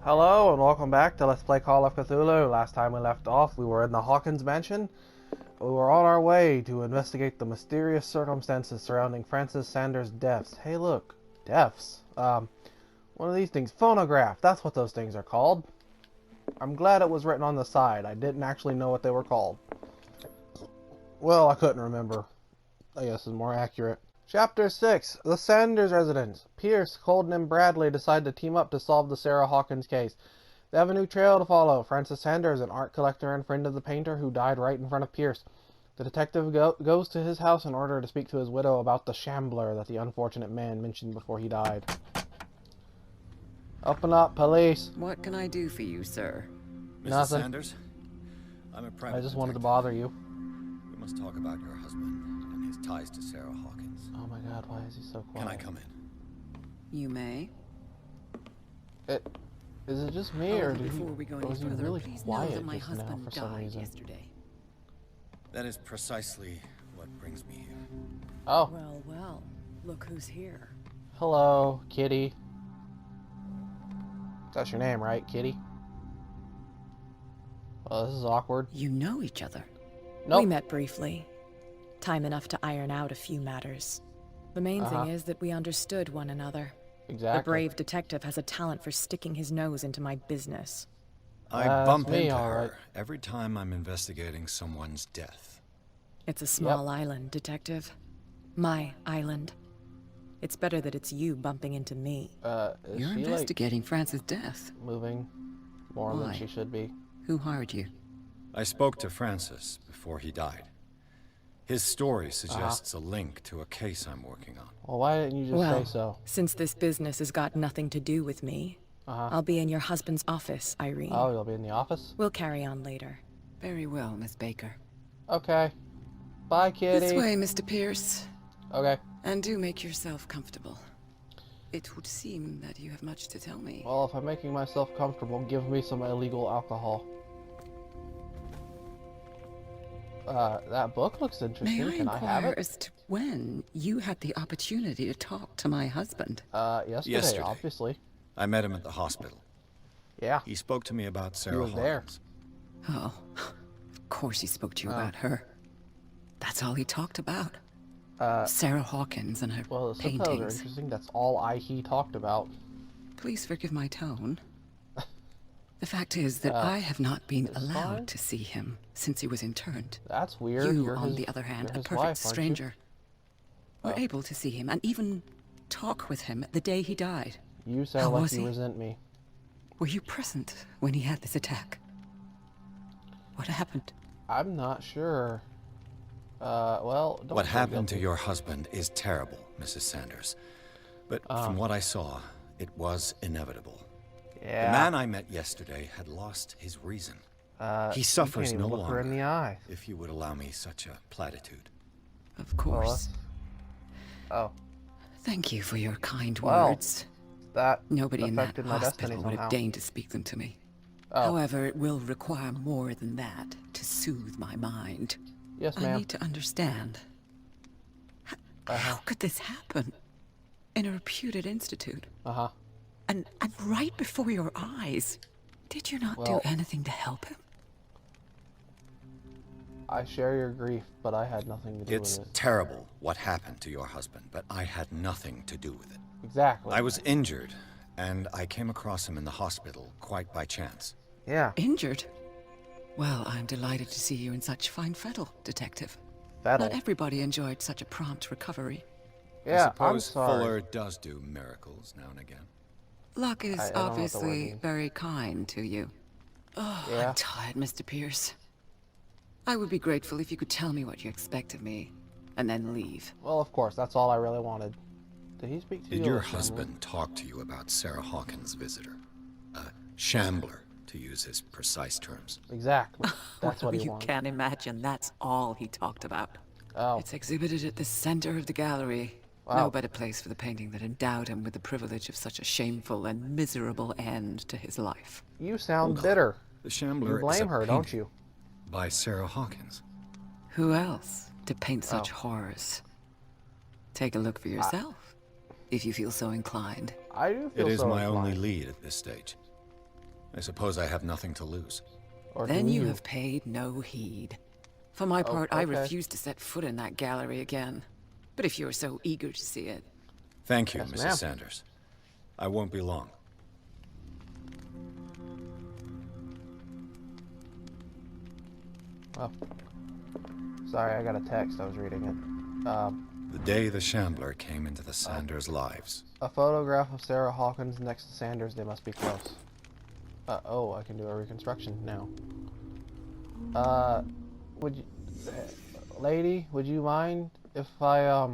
Hello and welcome back to Let's Play Call of Cthulhu. Last time we left off, we were in the Hawkins mansion. We were on our way to investigate the mysterious circumstances surrounding Francis Sanders' deaths. Hey look, deaths. One of these things, phonograph, that's what those things are called. I'm glad it was written on the side. I didn't actually know what they were called. Well, I couldn't remember. I guess is more accurate. Chapter 6. The Sanders Residence. Pierce, Colden, and Bradley decide to team up to solve the Sarah Hawkins case. They have a new trail to follow. Francis Sanders, an art collector and friend of the painter who died right in front of Pierce. The detective goes to his house in order to speak to his widow about the shambler that the unfortunate man mentioned before he died. Open up, police. What can I do for you, sir? Mrs. Nothing. Sanders? I'm a private I just wanted to detective. bother you. We must talk about your husband and his ties to Sarah Hawkins. Oh my god, why is he so quiet? Can I come in? You may. Is it just me, or Before we go any was he further, really please know quiet that my just now husband for some died reason? yesterday. That is precisely what brings me here. Oh, Well, well, look who's here. hello, Kitty. That's your name, right, Kitty? Well, this is awkward. You know each other. Nope. We met briefly. Time enough to iron out a few matters. The main thing is that we understood one another. Exactly. The brave detective has a talent for sticking his nose into my business. I That's bump me, into all her right. every time I'm investigating someone's death. It's a small island, detective. My island. It's better that it's you bumping into me. Is You're she, investigating Francis' death. like, moving more than Why? she should be? Who hired you? I spoke to Francis before he died. His story suggests a link to a case I'm working on. Well, why didn't you just Well, say so? since this business has got nothing to do with me, I'll be in your husband's office, Irene. Oh, you'll be in the office? We'll carry on later. Very well, Miss Baker. Okay. Bye, Kitty. This way, Mr. Pierce. Okay. And do make yourself comfortable. It would seem that you have much to tell me. Well, if I'm making myself comfortable, give me some illegal alcohol. That book looks interesting. May I Can I have inquire it? as to when you had the opportunity to talk to my husband? Yesterday, obviously. I met him at the hospital. Yeah. He spoke to me about Sarah was there. Hawkins. Oh, of course he spoke to you about her. That's all he talked about. Sarah Hawkins and her Well, the subtitles are paintings. interesting. That's all he talked about. Please forgive my tone. The fact is that I have not been it's allowed fine. to see him since he was interned. That's weird. You, You're on his- the other hand, you're a his perfect wife, aren't you? stranger, were able to see him and even talk with him the day he died. You How sound like was you he? resent me. Were you present when he had this attack? What happened? I'm not sure. Well, don't What feel happened to guilty. your husband is terrible, Mrs. Sanders. But from what I saw, it was inevitable. Yeah. The man I met yesterday had lost his reason. He You suffers can't even no look her in longer, the eye. if you would allow me such a platitude. Of course. Oh, Thank you for your kind Well, words. that Nobody in that affected my destiny hospital would somehow. have deigned to speak them to me. Oh. However, it will require more than that to soothe my mind. Yes, I ma'am. need to understand. How could this happen? In a reputed institute? Uh-huh. And right before your eyes? Did you not do Well- anything to help him? I share your grief, but I had nothing to do It's with it. terrible what happened to your husband, but I had nothing to do with it. Exactly. I was injured, and I came across him in the hospital quite by chance. Yeah. Injured? Well, I'm delighted to see you in such fine fettle, Detective. Fettle. Not everybody enjoyed such a prompt recovery. I Yeah, I'm suppose sorry. Fuller does do miracles now and again. Luck is I don't know what the word obviously means. very kind to you. Oh, Yeah. I'm tired, Mr. Pierce. I would be grateful if you could tell me what you expect of me, and then leave. Well, of course, that's all I really wanted. Did he speak to you? Did your or someone? husband talk to you about Sarah Hawkins' visitor? A shambler, to use his precise terms. Exactly. That's Well, what he you wanted. can't imagine that's all he talked about. Oh, It's exhibited at the center of the gallery. Wow. No better place for the painting that endowed him with the privilege of such a shameful and miserable end to his life. you sound bitter. The shambler You blame is a her, don't painting you? by Sarah Hawkins. Who else to paint such Oh. horrors? Take a look for yourself, if you feel so inclined. I do feel It is so my only inclined. lead at this stage. I suppose I have nothing to lose. Or Then do you have paid no heed. For my part, I okay. refuse to set foot in that gallery again. But if you're so eager to see it... Thank you, Yes, Mrs. ma'am. Sanders. I won't be long. Oh. Sorry, I got a text. I was reading it. The day the Shambler came into the Sanders' lives. A photograph of Sarah Hawkins next to Sanders. They must be close. Oh, I can do a reconstruction now. Would you... lady, would you mind if I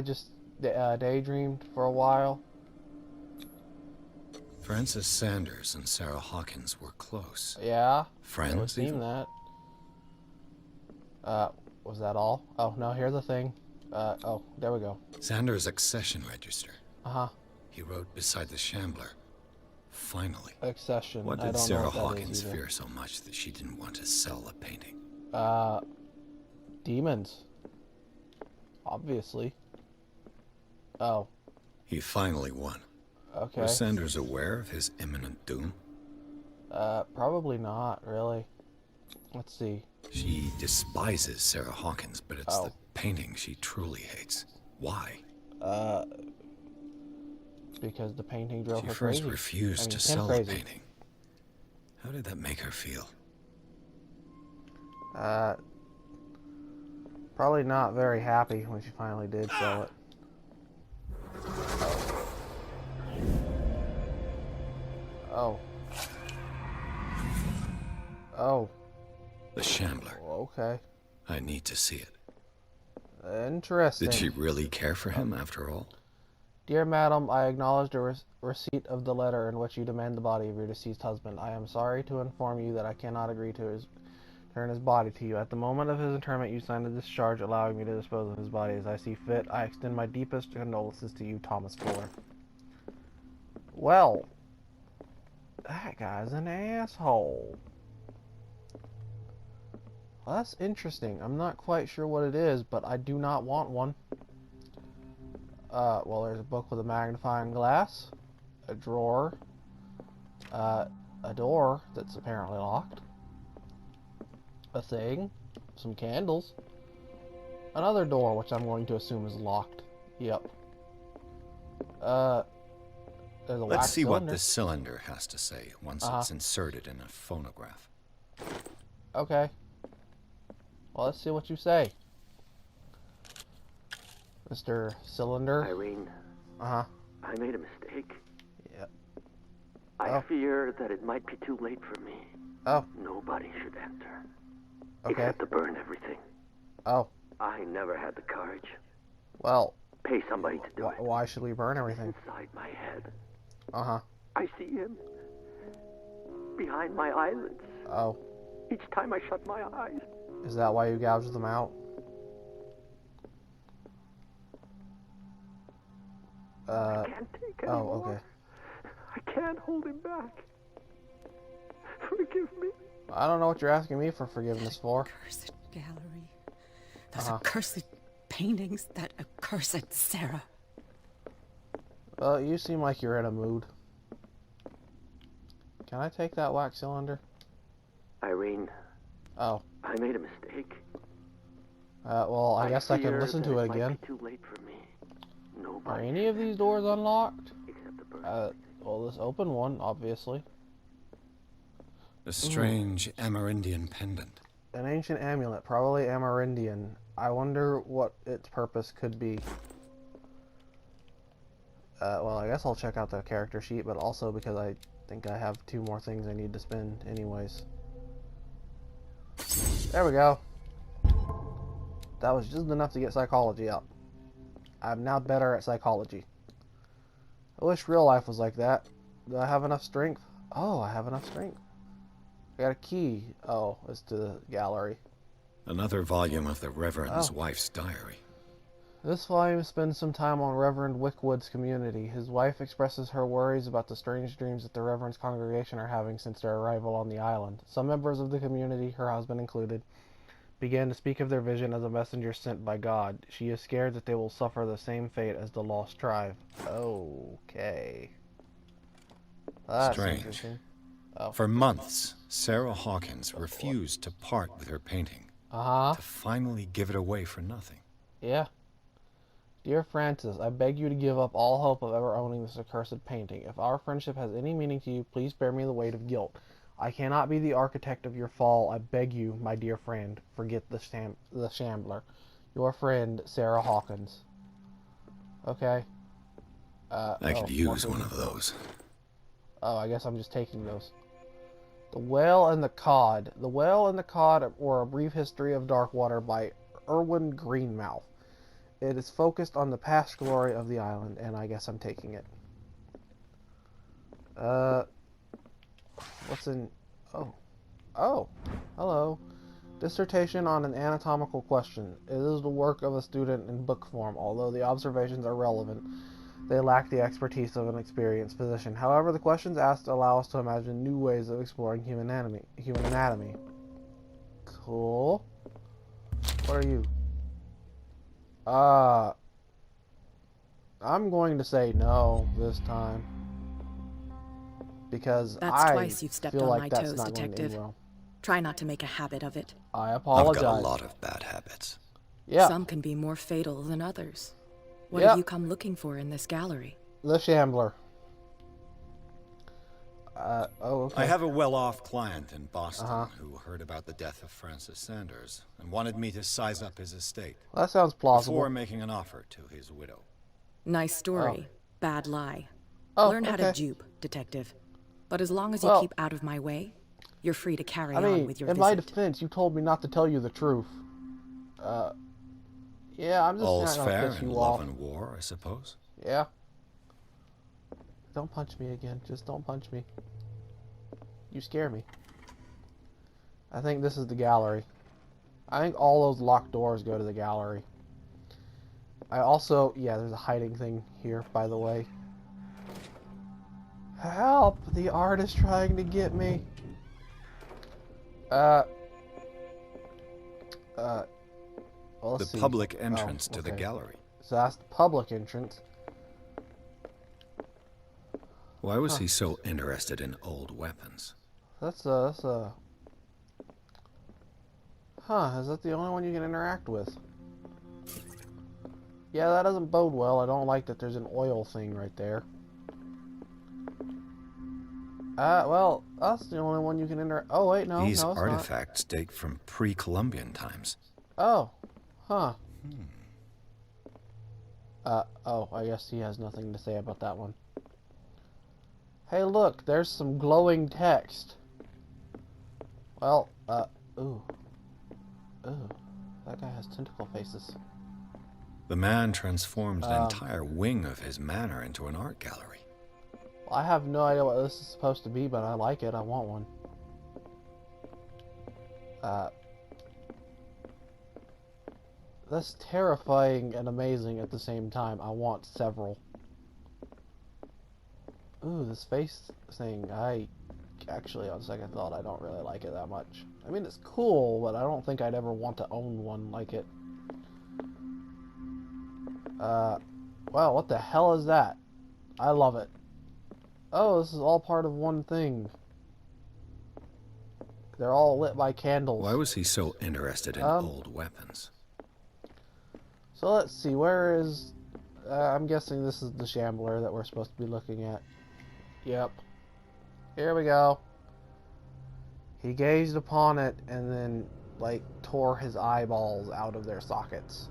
just daydreamed for a while? Francis Sanders and Sarah Hawkins were close. Yeah? Friends, It would seem even? that. Was that all? Oh, no, here's the thing. Oh, there we go. Sanders' accession register. Uh-huh. He wrote beside the Shambler. Finally. Accession. What I did don't know Sarah what that is Hawkins either. fear so much that she didn't want to sell the painting? Demons. Obviously. Oh, He finally won. okay. Was Sanders aware of his imminent doom? Probably not, really. Let's see. She despises Sarah Hawkins, but it's Oh. the painting she truly hates. Why? Because the painting drove She her first crazy. refused to him sell the crazy. painting. How did that make her feel? Probably not very happy when she finally did sell it. Oh. Oh. The Shambler. Okay. I need to see it. Interesting. Did she really care for him after all? Dear Madam, I acknowledge the receipt of the letter in which you demand the body of your deceased husband. I am sorry to inform you that I cannot agree to return his body to you. At the moment of his interment, you signed a discharge allowing me to dispose of his body as I see fit. I extend my deepest condolences to you, Thomas Fuller. Well, that guy's an asshole. Well, that's interesting. I'm not quite sure what it is, but I do not want one. Well, there's a book with a magnifying glass, a drawer, a door that's apparently locked, a thing, some candles, another door, which I'm going to assume is locked. Yep. There's a Let's wax see what cylinder. this cylinder has to say once it's inserted in a phonograph. Okay. Well, let's see what you say, Mr. Cylinder. Irene, Uh-huh. I made a mistake. Yep. I Oh. fear that it might be too late for me. Oh, Nobody should enter. okay. Except to burn everything. Oh, I never had the courage. well, Pay somebody to do it. why should we burn everything? Inside my head, Uh-huh. I see him. Behind my eyelids. Oh, Each time I shut my eyes. is that why you gouged them out? I can't take Oh, anymore. okay. I can't hold him back. Forgive me. I don't know what you're asking me for forgiveness for. Accursed gallery. Those accursed paintings, that accursed Sarah. Well, you seem like you're in a mood. Can I take that wax cylinder? Irene, Oh, I made a mistake. well, I guess I can fear listen that to it might again. be too late for me. Are Nobody any of these doors unlocked? except the burn. Well, this open one, obviously. A strange Amerindian pendant. An ancient amulet, probably Amerindian. I wonder what its purpose could be. Well, I guess I'll check out the character sheet, but also because I think I have 2 more things I need to spend anyways. There we go. That was just enough to get psychology up. I'm now better at psychology. I wish real life was like that. Do I have enough strength? Oh, I have enough strength. I got a key. Oh, it's to the gallery. Another volume of the Reverend's Oh. wife's diary. This volume spends some time on Reverend Wickwood's community. His wife expresses her worries about the strange dreams that the Reverend's congregation are having since their arrival on the island. Some members of the community, her husband included, began to speak of their vision as a messenger sent by God. She is scared that they will suffer the same fate as the lost tribe. Okay. That's Strange. interesting. Oh. For months, Sarah Hawkins refused to part with her painting. Uh-huh. To finally give it away for nothing. Yeah. Dear Francis, I beg you to give up all hope of ever owning this accursed painting. If our friendship has any meaning to you, please spare me the weight of guilt. I cannot be the architect of your fall. I beg you, my dear friend, forget the shambler. Your friend, Sarah Hawkins. Okay. I could use one of those. Oh, I guess I'm just taking those. The Whale and the Cod. The Whale and the Cod, or A Brief History of Darkwater by Erwin Greenmouth. It is focused on the past glory of the island, and I guess I'm taking it. What's in... Oh, hello. Dissertation on an anatomical question. It is the work of a student in book form, although the observations are relevant. They lack the expertise of an experienced physician. However, the questions asked allow us to imagine new ways of exploring human anatomy. Cool. What are you? I'm going to say no this time. Because That's twice you've stepped feel on like my that's toes, not going to end Detective. well. Try not to make a habit of it. I I've apologize. got a lot of bad habits. Yeah, Some can be more fatal than others. What Yeah. have you come looking for in this gallery? the Shambler. Okay. I have a well-off client in Boston who heard about the death of Francis Sanders and wanted me to size up his estate That sounds plausible. before making an offer to his widow. Nice story. Bad lie. Oh, Learn how to okay. dupe, Detective. But as long as you Well, keep out of my way, you're free to carry I on mean, with your in visit. my defense, you told me not to tell you the truth. Yeah, I'm just All's not gonna fair piss in you love off. and war, I suppose. Yeah. Don't punch me again. Just don't punch me. You scare me. I think this is the gallery. I think all those locked doors go to the gallery. I also... Yeah, there's a hiding thing here, by the way. Help! The art is trying to get me. Well, let's The see. public entrance to the okay. gallery. So that's the public entrance. Why was he so interested in old weapons? That's a... Huh, is that the only one you can interact with? Yeah, that doesn't bode well. I don't like that there's an oil thing right there. Well, that's the only one you can interact... Oh, wait, no, These no, it's artifacts date from pre-Columbian times. not. Oh, huh. Oh, I guess he has nothing to say about that one. Hey, look, there's some glowing text. Well, ooh. Ooh, that guy has tentacle faces. The man transformed an entire wing of his manor into an art gallery. Well, I have no idea what this is supposed to be, but I like it. I want one. That's terrifying and amazing at the same time. I want several. Ooh, this face thing. Actually, on second thought, I don't really like it that much. I mean, it's cool, but I don't think I'd ever want to own one like it. Wow, what the hell is that? I love it. Oh, this is all part of one thing. They're all lit by candles. Why was he so interested in old weapons? So let's see, where is... I'm guessing this is the Shambler that we're supposed to be looking at. Yep. Here we go. He gazed upon it and then, like, tore his eyeballs out of their sockets.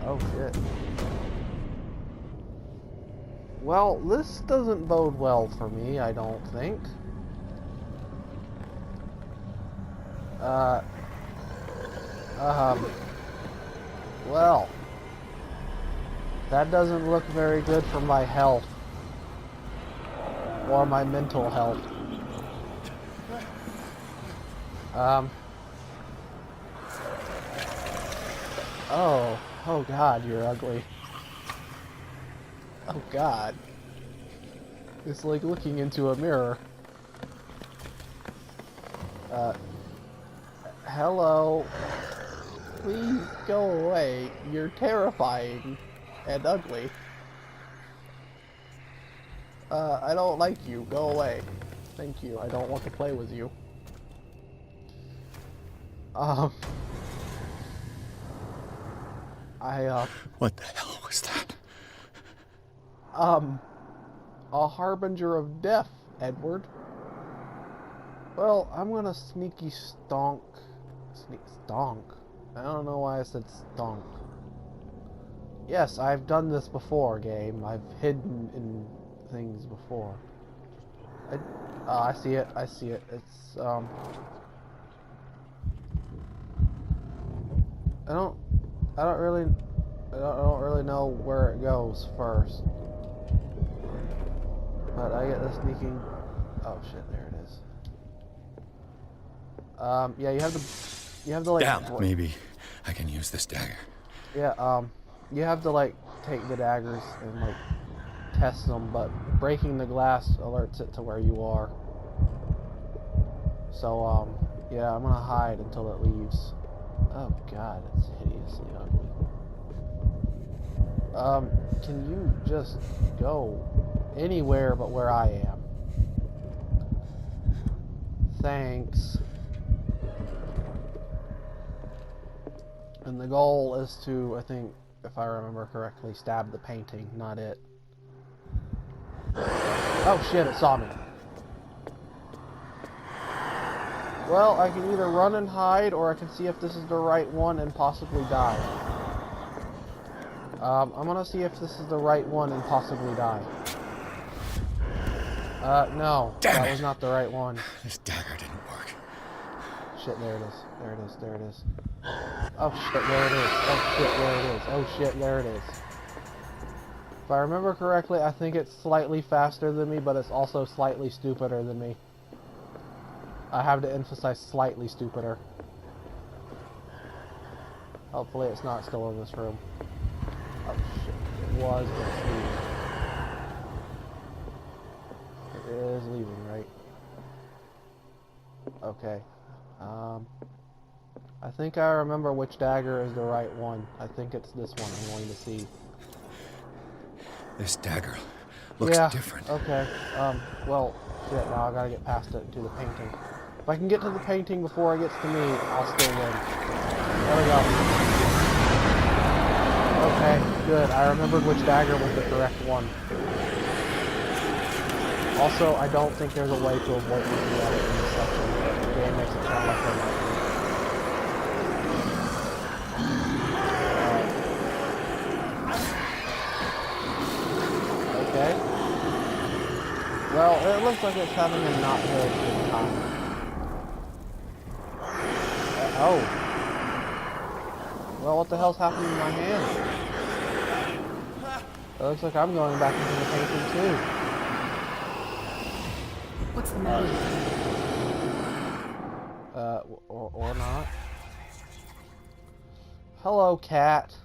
Oh, shit. Well, this doesn't bode well for me, I don't think. Well, that doesn't look very good for my health. Or my mental health. Oh God, you're ugly. Oh God. It's like looking into a mirror. Hello. Please go away. You're terrifying and ugly. I don't like you. Go away. Thank you. I don't want to play with you. What the hell was that? A harbinger of death, Edward. Well, I'm gonna sneaky stonk. Stonk? I don't know why I said stonk. Yes, I've done this before, game. I've hidden in things before. I see it. I see it. It's, I don't really know where it goes first. But I get the sneaking... Oh shit, there it is. Yeah, you have to like... Damn, maybe I can use this dagger. Yeah, you have to like take the daggers and like test them, but breaking the glass alerts it to where you are. So, yeah, I'm gonna hide until it leaves. Oh god, it's hideously ugly. Can you just go anywhere but where I am? Thanks. And the goal is to, I think, if I remember correctly, stab the painting, not it. Oh shit, it saw me. Well, I can either run and hide, or I can see if this is the right one and possibly die. I'm gonna see if this is the right one and possibly die. No. Damn that it. was not the right one. This dagger didn't work. Shit, there it is. There it is, there it is. Oh shit, there it is. Oh shit, there it is. Oh shit, there it is. If I remember correctly, I think it's slightly faster than me, but it's also slightly stupider than me. I have to emphasize slightly stupider. Hopefully it's not still in this room. Oh shit, it was, but it's leaving. It is leaving, right? Okay. I think I remember which dagger is the right one. I think it's this one I'm going to see. This dagger looks different. Okay. Well, shit, now I gotta get past it to the painting. If I can get to the painting before it gets to me, I'll still win. There we go. Okay, good. I remembered which dagger was the correct one. Also, I don't think there's a way to avoid looking at it in this section. The game makes it sound like there might be. Okay. Well, it looks like it's having a not very good time. Oh. Well, what the hell's happening in my hand? It looks like I'm going back into the painting too. What's the matter? Or not. Hello, cat.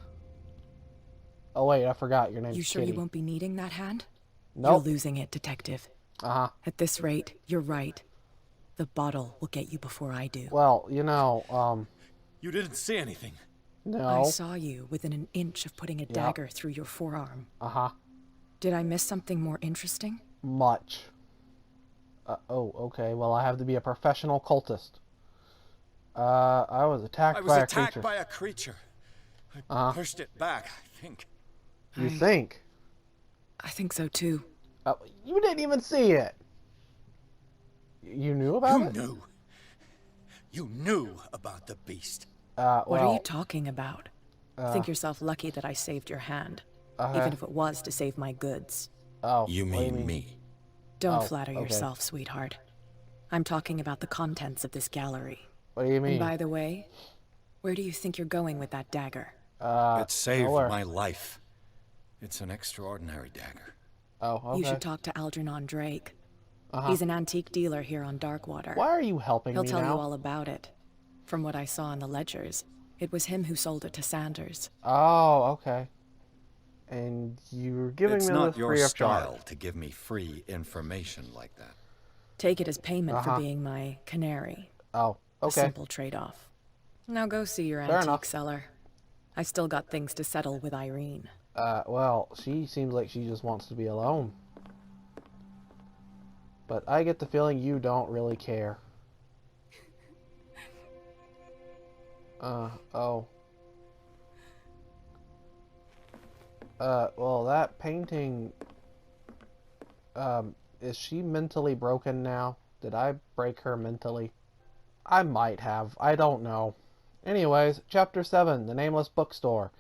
Oh wait, I forgot your name's You sure Kitty. you won't be needing that hand? Nope. You're losing it, Detective. Uh-huh. At this rate, you're right. The bottle will get you before I do. Well, you know, You didn't see anything. no. I saw you within an inch of putting a dagger through your forearm. Uh-huh. Did I miss something more interesting? Much. Oh, okay. Well, I have to be a professional cultist. I was attacked by a creature. I was attacked by a creature. I pushed it back, I think. You think? I think so too. You didn't even see it. You knew about it? You knew about the beast. What are you talking about? Think yourself lucky that I saved your hand. Even if it was to save my goods. Oh, You what do mean me? Don't flatter okay. yourself, sweetheart. I'm talking about the contents of this gallery. What do you mean? And by the way, where do you think you're going with that dagger? It saved nowhere. my life. It's an extraordinary dagger. Oh, okay. You should talk to Algernon Drake. He's an antique dealer here on Darkwater. Why are you helping He'll me tell now? you all about it. From what I saw in the ledgers, it was him who sold it to Sanders. Oh, okay. And you're giving It's me not this your free of style charge. to give me free information like that. Take it as payment for being my canary. Oh, A okay. simple trade-off. Now go see your Fair antique enough. seller. I still got things to settle with Irene. Well, she seems like she just wants to be alone. But I get the feeling you don't really care. Oh. Well, that painting, is she mentally broken now? Did I break her mentally? I might have. I don't know. Anyways, Chapter 7, The Nameless Bookstore.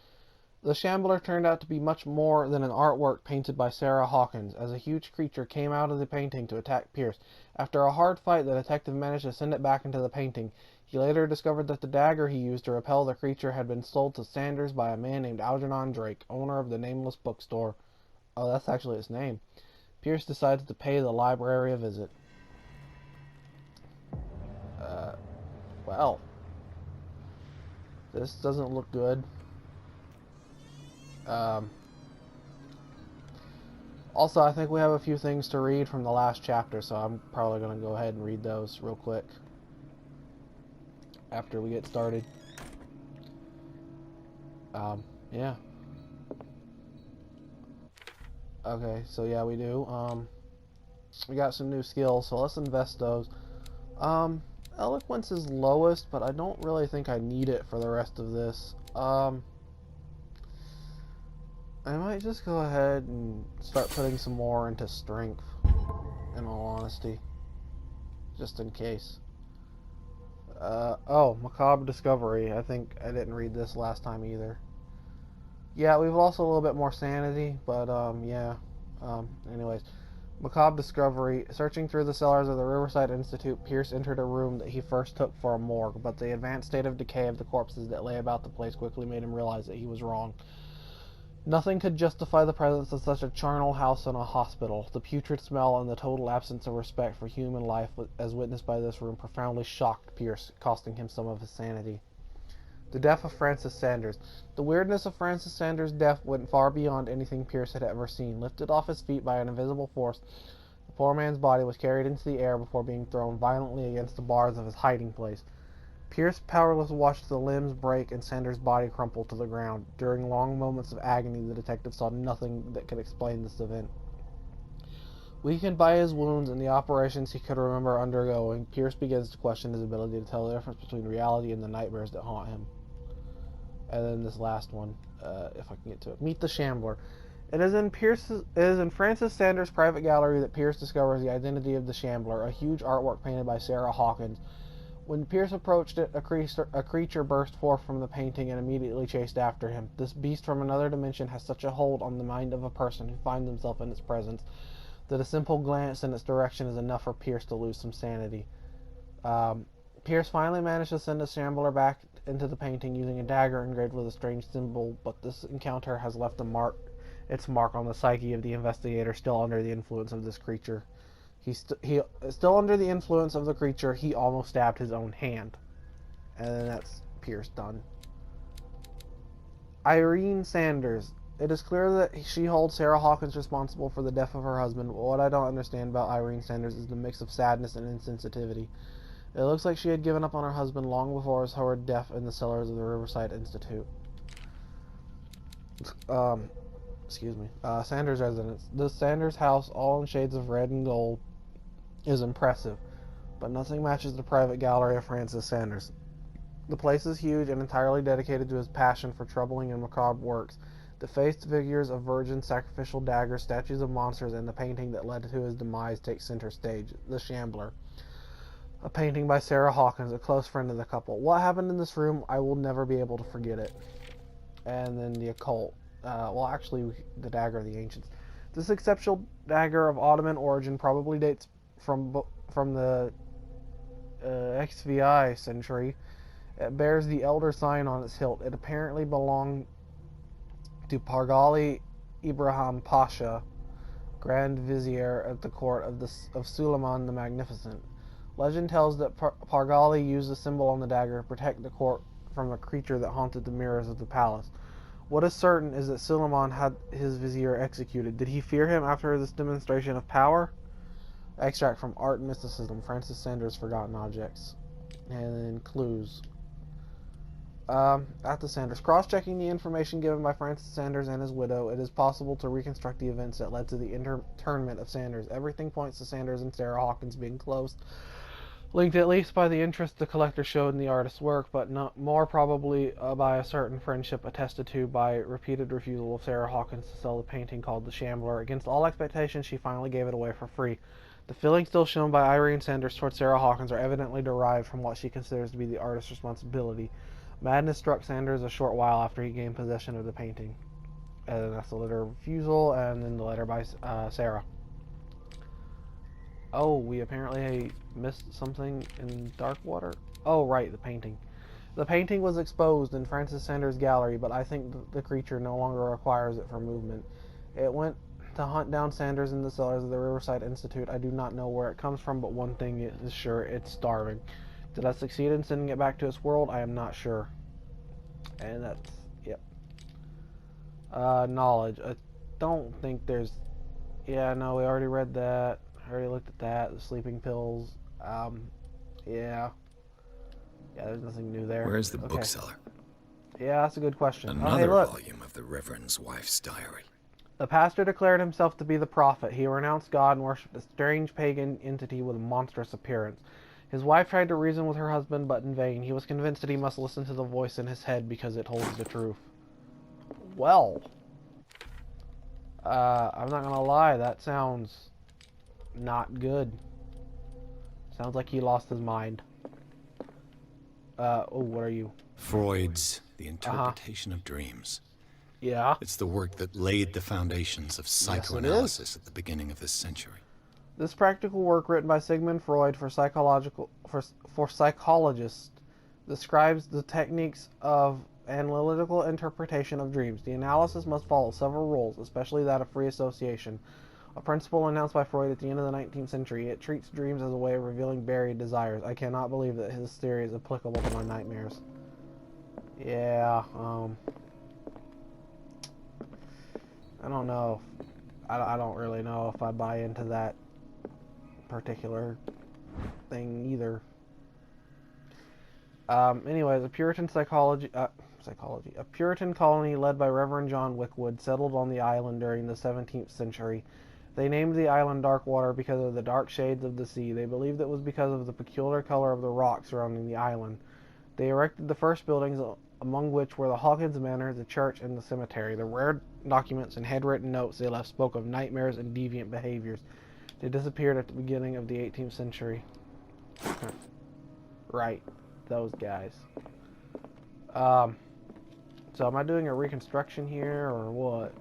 The Shambler turned out to be much more than an artwork painted by Sarah Hawkins, as a huge creature came out of the painting to attack Pierce. After a hard fight, the detective managed to send it back into the painting. He later discovered that the dagger he used to repel the creature had been sold to Sanders by a man named Algernon Drake, owner of the Nameless Bookstore. Oh, that's actually its name. Pierce decided to pay the library a visit. Well, this doesn't look good. Also, I think we have a few things to read from the last chapter, so I'm probably going to go ahead and read those real quick after we get started. Yeah. Okay, so yeah, we do. We got some new skills, so let's invest those. Eloquence is lowest, but I don't really think I need it for the rest of this. I might just go ahead and start putting some more into strength, in all honesty. Just in case. Oh, Macabre Discovery. I think I didn't read this last time either. Yeah, we've lost a little bit more sanity, but, yeah. Anyways. Macabre Discovery. Searching through the cellars of the Riverside Institute, Pierce entered a room that he first took for a morgue, but the advanced state of decay of the corpses that lay about the place quickly made him realize that he was wrong. Nothing could justify the presence of such a charnel house in a hospital. The putrid smell and the total absence of respect for human life, as witnessed by this room, profoundly shocked Pierce, costing him some of his sanity. The death of Francis Sanders. The weirdness of Francis Sanders' death went far beyond anything Pierce had ever seen. Lifted off his feet by an invisible force, the poor man's body was carried into the air before being thrown violently against the bars of his hiding place. Pierce powerless watched the limbs break and Sanders' body crumple to the ground. During long moments of agony, the detective saw nothing that could explain this event. Weakened by his wounds and the operations he could remember undergoing, Pierce begins to question his ability to tell the difference between reality and the nightmares that haunt him. And then this last one, if I can get to it. Meet the Shambler. It is in Francis Sanders' private gallery that Pierce discovers the identity of the Shambler, a huge artwork painted by Sarah Hawkins. When Pierce approached it, a creature burst forth from the painting and immediately chased after him. This beast from another dimension has such a hold on the mind of a person who finds himself in its presence that a simple glance in its direction is enough for Pierce to lose some sanity. Pierce finally managed to send the Shambler back into the painting using a dagger engraved with a strange symbol, but this encounter has left its mark on the psyche of the investigator still under the influence of this creature. Still under the influence of the creature, he almost stabbed his own hand. And then that's Pierce done. Irene Sanders. It is clear that she holds Sarah Hawkins responsible for the death of her husband, but what I don't understand about Irene Sanders is the mix of sadness and insensitivity. It looks like she had given up on her husband long before his horrid death in the cellars of the Riverside Institute. Excuse me. Sanders residence. The Sanders house, all in shades of red and gold, is impressive, but nothing matches the private gallery of Francis Sanders. The place is huge and entirely dedicated to his passion for troubling and macabre works. Defaced figures of virgins, sacrificial daggers, statues of monsters, and the painting that led to his demise take center stage. The Shambler. A painting by Sarah Hawkins, a close friend of the couple. What happened in this room, I will never be able to forget it. And then the occult. Well, actually, the dagger of the ancients. This exceptional dagger of Ottoman origin probably dates from the XVI century. It bears the elder sign on its hilt. It apparently belonged to Pargali Ibrahim Pasha, Grand Vizier at the court of Suleiman the Magnificent. Legend tells that Pargali used the symbol on the dagger to protect the court from a creature that haunted the mirrors of the palace. What is certain is that Suleiman had his vizier executed. Did he fear him after this demonstration of power? Extract from Art and Mysticism, Francis Sanders' Forgotten Objects. And then clues. At the Sanders. Cross-checking the information given by Francis Sanders and his widow, it is possible to reconstruct the events that led to the internment of Sanders. Everything points to Sanders and Sarah Hawkins being close, linked at least by the interest the collector showed in the artist's work, but not more probably by a certain friendship attested to by repeated refusal of Sarah Hawkins to sell the painting called The Shambler. Against all expectations, she finally gave it away for free. The feelings still shown by Irene Sanders towards Sarah Hawkins are evidently derived from what she considers to be the artist's responsibility. Madness struck Sanders a short while after he gained possession of the painting. And that's the letter of refusal, and then the letter by Sarah. Oh, we apparently missed something in Darkwater? Oh, right, the painting. The painting was exposed in Francis Sanders' gallery, but I think the creature no longer requires it for movement. It went to hunt down Sanders in the cellars of the Riverside Institute. I do not know where it comes from, but one thing is sure, it's starving. Did I succeed in sending it back to its world? I am not sure. And that's, yep. Knowledge. I don't think there's, yeah, no, we already read that. I already looked at that. The sleeping pills. Yeah. Yeah, there's nothing new there. Where's the bookseller? Yeah, that's a good question. Another hey, volume of the Reverend's wife's diary. The pastor declared himself to be the prophet. He renounced God and worshipped a strange pagan entity with a monstrous appearance. His wife tried to reason with her husband, but in vain. He was convinced that he must listen to the voice in his head because it holds the truth. Well, I'm not gonna lie, that sounds not good. Sounds like he lost his mind. Oh, what are you? Freud's The Interpretation of Dreams. Yeah. It's the work that laid the foundations of psychoanalysis at the beginning of this century. This practical work, written by Sigmund Freud for psychologists, describes the techniques of analytical interpretation of dreams. The analysis must follow several rules, especially that of free association, a principle announced by Freud at the end of the 19th century. It treats dreams as a way of revealing buried desires. I cannot believe that his theory is applicable to my nightmares. Yeah, I don't know. I don't really know if I buy into that particular thing either. Anyways, a Puritan a Puritan colony led by Reverend John Wickwood settled on the island during the 17th century. They named the island Darkwater because of the dark shades of the sea. They believed it was because of the peculiar color of the rock surrounding the island. They erected the first buildings, among which were the Hawkins Manor, the church, and the cemetery. The rare documents and handwritten notes they left spoke of nightmares and deviant behaviors. They disappeared at the beginning of the 18th century. Right, those guys. So am I doing a reconstruction here, or what?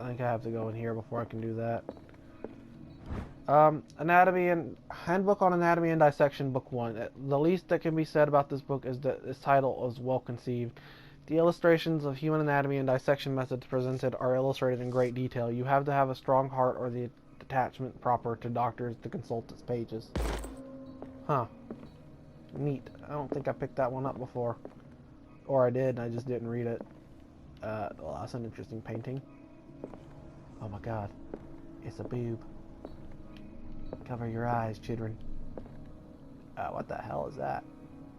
I think I have to go in here before I can do that. Anatomy and Handbook on Anatomy and Dissection, Book 1. The least that can be said about this book is that its title is well conceived. The illustrations of human anatomy and dissection methods presented are illustrated in great detail. You have to have a strong heart or the attachment proper to doctors to consult its pages. Huh. Neat. I don't think I picked that one up before. Or I did, and I just didn't read it. Well, that's an interesting painting. Oh my god. It's a boob. Cover your eyes, children. What the hell is that?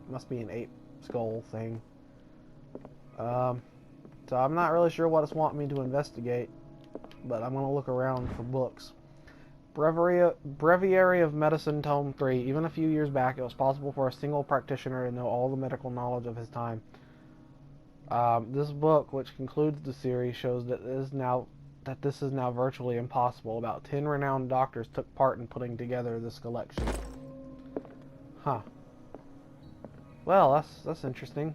Must be an ape skull thing. So I'm not really sure what it's wanting me to investigate, but I'm going to look around for books. Breviary of Medicine, Tome 3. Even a few years back, it was possible for a single practitioner to know all the medical knowledge of his time. This book, which concludes the series, shows that this is now virtually impossible. About 10 renowned doctors took part in putting together this collection. Huh. Well, that's interesting.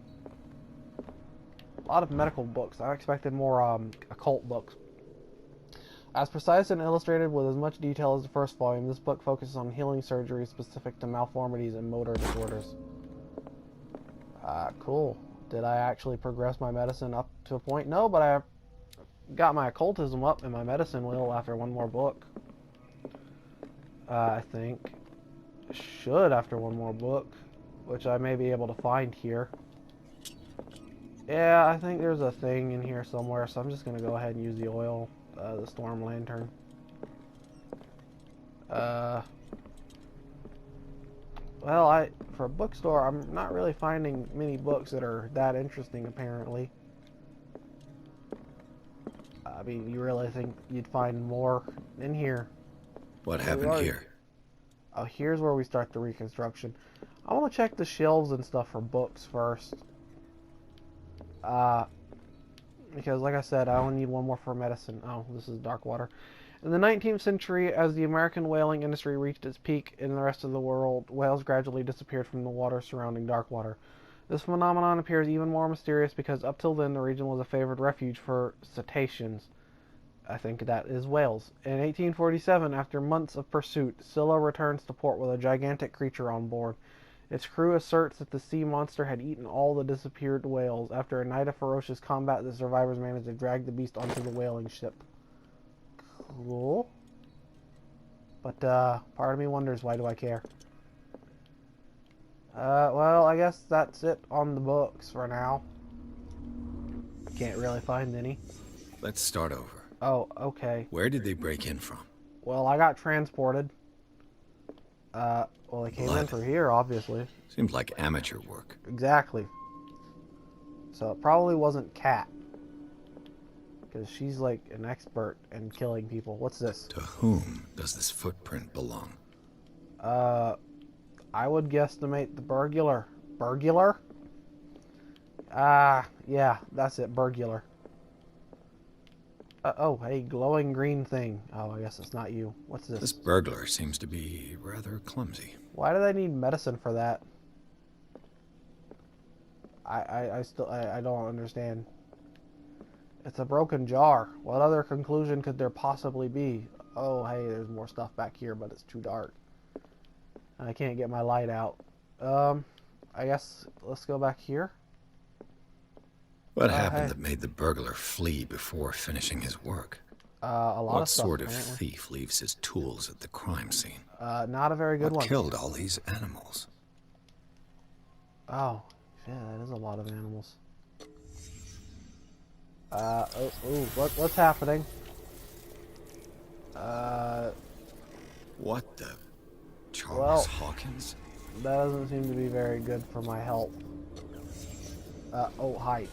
A lot of medical books. I expected more occult books. As precise and illustrated with as much detail as the first volume, this book focuses on healing surgery specific to malformities and motor disorders. Cool. Did I actually progress my medicine up to a point? No, but I got my occultism up, and my medicine will after one more book. I think. Should after one more book, which I may be able to find here. Yeah, I think there's a thing in here somewhere, so I'm just going to go ahead and use the oil, the storm lantern. Well, for a bookstore, I'm not really finding many books that are that interesting, apparently. I mean, you really think you'd find more in here? What happened here? Oh, here's where we start the reconstruction. I want to check the shelves and stuff for books first. Because like I said, I only need one more for medicine. Oh, this is dark water. In the 19th century, as the American whaling industry reached its peak in the rest of the world, whales gradually disappeared from the water surrounding dark water. This phenomenon appears even more mysterious because up till then the region was a favored refuge for cetaceans. I think that is whales. In 1847, after months of pursuit, Scylla returns to port with a gigantic creature on board. Its crew asserts that the sea monster had eaten all the disappeared whales. After a night of ferocious combat, the survivors managed to drag the beast onto the whaling ship. Cool. But, part of me wonders, why do I care? Well, I guess that's it on the books for now. Can't really find any. Let's start over. Oh, okay. Where did they break in from? Well, I got transported. Well, they came in through here, obviously. Seems like amateur work. Exactly. So it probably wasn't Kat. Because she's like an expert in killing people. What's this? To whom does this footprint belong? I would guesstimate the burglar. Burglar? Yeah, that's it, burglar. Oh, hey, glowing green thing. Oh, I guess it's not you. What's this? This burglar seems to be rather clumsy. Why do they need medicine for that? I don't understand. It's a broken jar. What other conclusion could there possibly be? Oh, hey, there's more stuff back here, but it's too dark. I can't get my light out. I guess let's go back here. What happened that made the burglar flee before finishing his work? A lot of stuff. What sort of thief leaves his tools at the crime scene? Not a very good one. What killed all these animals? Oh, yeah, that is a lot of animals. What's happening? What the? Charles Hawkins? That doesn't seem to be very good for my health. Oh, hi.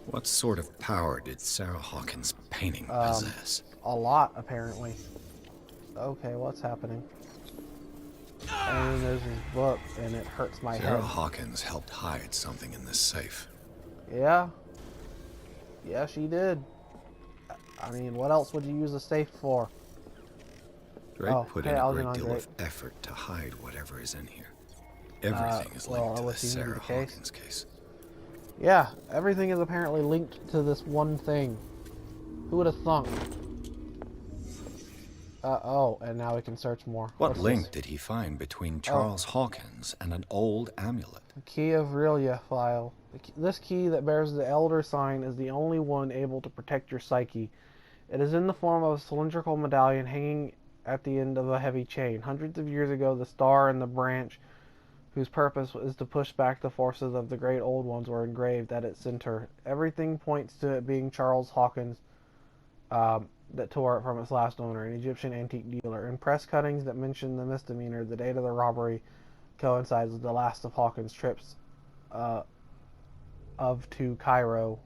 What sort of power did Sarah Hawkins' painting possess? A lot, apparently. Okay, what's happening? And then there's this book, and it hurts my head. Sarah Hawkins helped hide something in this safe. Yeah. Yeah, she did. I mean, what else would you use a safe for? Drake put in a great deal of effort to hide whatever is in here. Everything is linked to the Sarah Hawkins case. Yeah, everything is apparently linked to this one thing. Who would have thunk? Oh, and now we can search more. What link did he find between Charles Hawkins and an old amulet? The Key of Relia file. This key that bears the Elder sign is the only one able to protect your psyche. It is in the form of a cylindrical medallion hanging at the end of a heavy chain. Hundreds of years ago, the star and the branch, whose purpose is to push back the forces of the great old ones, were engraved at its center. Everything points to it being Charles Hawkins that tore it from its last owner, an Egyptian antique dealer. In press cuttings that mention the misdemeanor, the date of the robbery coincides with the last of Hawkins' trips to Cairo.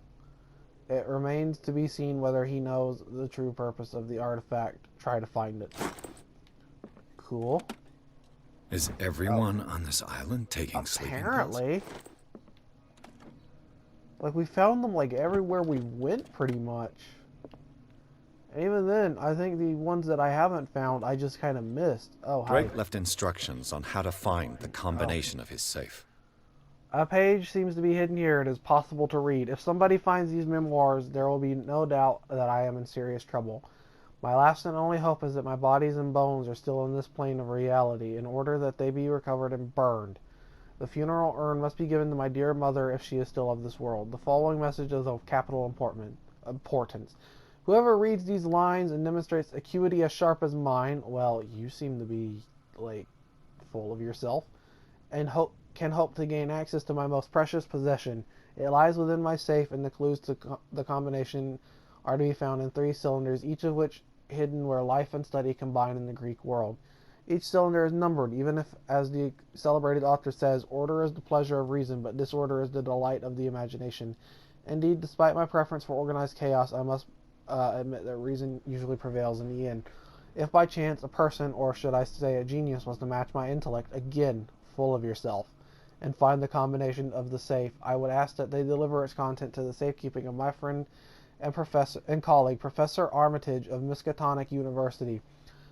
It remains to be seen whether he knows the true purpose of the artifact. Try to find it. Cool. Is everyone on this island taking sleeping pills? Apparently. Like, we found them, like, everywhere we went, pretty much. And even then, I think the ones that I haven't found, I just kind of missed. Oh, hi. Drake left instructions on how to find the combination of his safe. A page seems to be hidden here. It is possible to read. If somebody finds these memoirs, there will be no doubt that I am in serious trouble. My last and only hope is that my bodies and bones are still in this plane of reality, in order that they be recovered and burned. The funeral urn must be given to my dear mother if she is still of this world. The following message is of capital importance. Whoever reads these lines and demonstrates acuity as sharp as mine, well, you seem to be, like, full of yourself, and can hope to gain access to my most precious possession. It lies within my safe, and the clues to the combination are to be found in 3 cylinders, each of which hidden where life and study combine in the Greek world. Each cylinder is numbered, even if, as the celebrated author says, order is the pleasure of reason, but disorder is the delight of the imagination. Indeed, despite my preference for organized chaos, I must admit that reason usually prevails in the end. If by chance a person, or should I say a genius, was to match my intellect, again, full of yourself, and find the combination of the safe, I would ask that they deliver its content to the safekeeping of my friend and colleague, Professor Armitage of Miskatonic University.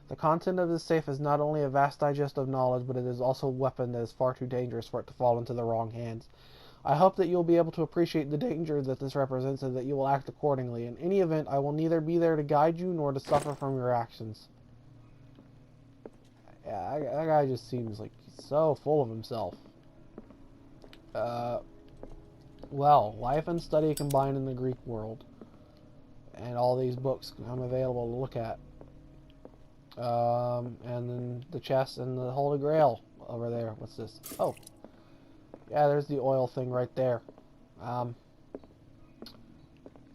The content of this safe is not only a vast digest of knowledge, but it is also a weapon that is far too dangerous for it to fall into the wrong hands. I hope that you will be able to appreciate the danger that this represents and that you will act accordingly. In any event, I will neither be there to guide you nor to suffer from your actions. Yeah, that guy just seems like he's so full of himself. Well, life and study combined in the Greek world. And all these books I'm available to look at. And then the chest and the Holy Grail over there. What's this? Oh. Yeah, there's the oil thing right there. The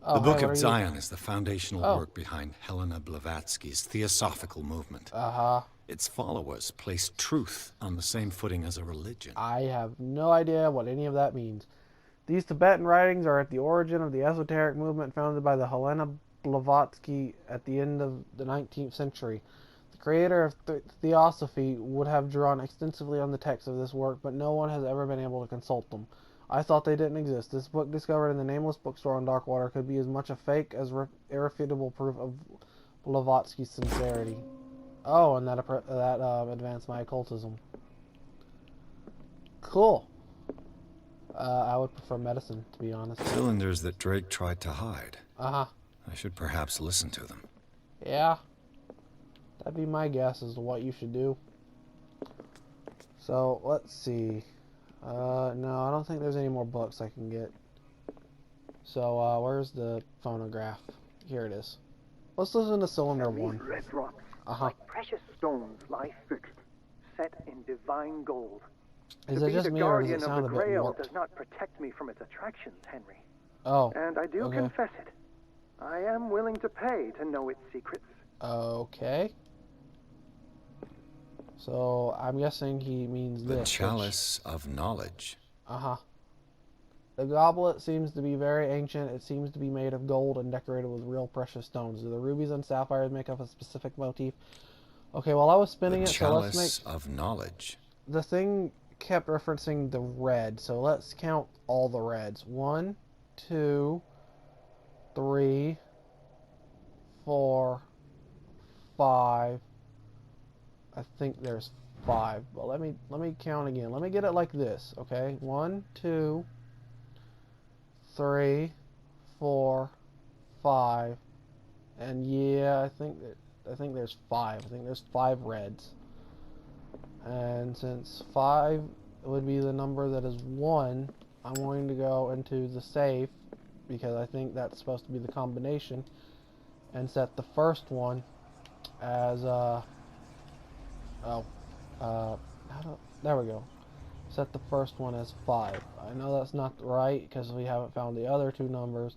Book of Zion is the foundational work behind Helena Blavatsky's Theosophical movement. Its followers place truth on the same footing as a religion. I have no idea what any of that means. These Tibetan writings are at the origin of the esoteric movement founded by the Helena Blavatsky at the end of the 19th century. The creator of Theosophy would have drawn extensively on the text of this work, but no one has ever been able to consult them. I thought they didn't exist. This book, discovered in the nameless bookstore on Darkwater, could be as much a fake as irrefutable proof of Blavatsky's sincerity. Oh, and that advanced my occultism. Cool. I would prefer medicine, to be honest. Cylinders that Drake tried to hide. I should perhaps listen to them. Yeah. That'd be my guess as to what you should do. So, let's see. No, I don't think there's any more books I can get. So, where's the phonograph? Here it is. Let's listen to Cylinder 1. These red rocks, like precious stones, lie fixed, set in divine gold. Is it just me, or does it sound a bit warped? Does not protect me from its attractions, Henry. Oh. And I do confess it. I am willing to pay to know its secrets. Okay. So, I'm guessing he means this. The chalice of knowledge. The goblet seems to be very ancient. It seems to be made of gold and decorated with real precious stones. Do the rubies and sapphires make up a specific motif? Okay, while I was spinning so let's make... The chalice of knowledge. The thing kept referencing the red, so let's count all the reds. 1, 2, 3, 4, 5. I think there's 5, but let me count again. Let me get it like this, okay? 1, 2, 3, 4, 5, and yeah, I think there's 5. I think there's 5 reds. And since 5 would be the number that is 1, I'm going to go into the safe because I think that's supposed to be the combination, and set the first one as there we go. Set the first one as 5. I know that's not right because we haven't found the other 2 numbers,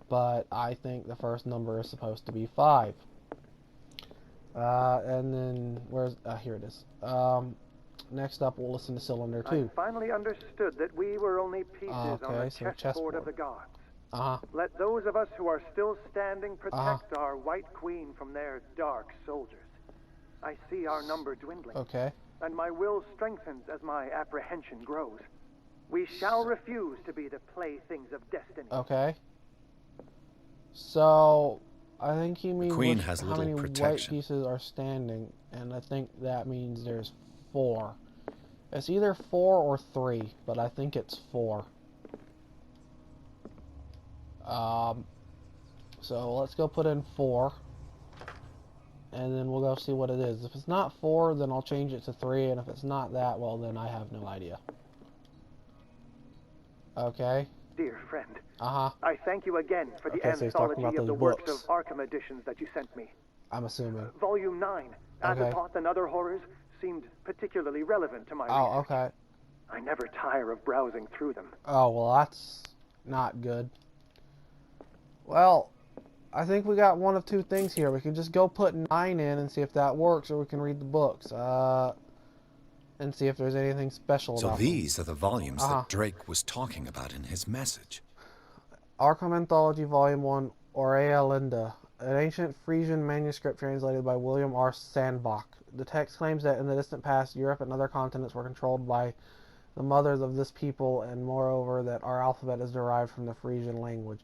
but I think the first number is supposed to be 5. And then here it is. Next up, we'll listen to Cylinder 2. I finally understood that we were only pieces on the chessboard of the gods. Let those of us who are still standing protect our White Queen from their dark soldiers. I see our number dwindling. And my will strengthens as my apprehension grows. We shall refuse to be the playthings of destiny. So, I think he means how many white pieces are standing, and I think that means there's 4. It's either 4 or 3, but I think it's 4. So let's go put in 4, and then we'll go see what it is. If it's not 4, then I'll change it to 3, and if it's not that, well, then I have no idea. Okay. Dear friend, I thank you again for the anthology of the works of Arkham editions that you sent me. I'm assuming. Volume 9, Azathoth and Other Horrors, seemed particularly relevant to my research. I never tire of browsing through them. Oh, well, that's not good. Well, I think we got one of two things here. We can just go put 9 in and see if that works, or we can read the books. And see if there's anything special about them. So these are the volumes that Drake was talking about in his message. Arkham Anthology, Volume 1, Aurea Linda, an ancient Frisian manuscript translated by William R. Sandbach. The text claims that in the distant past, Europe and other continents were controlled by the mothers of this people, and moreover that our alphabet is derived from the Frisian language.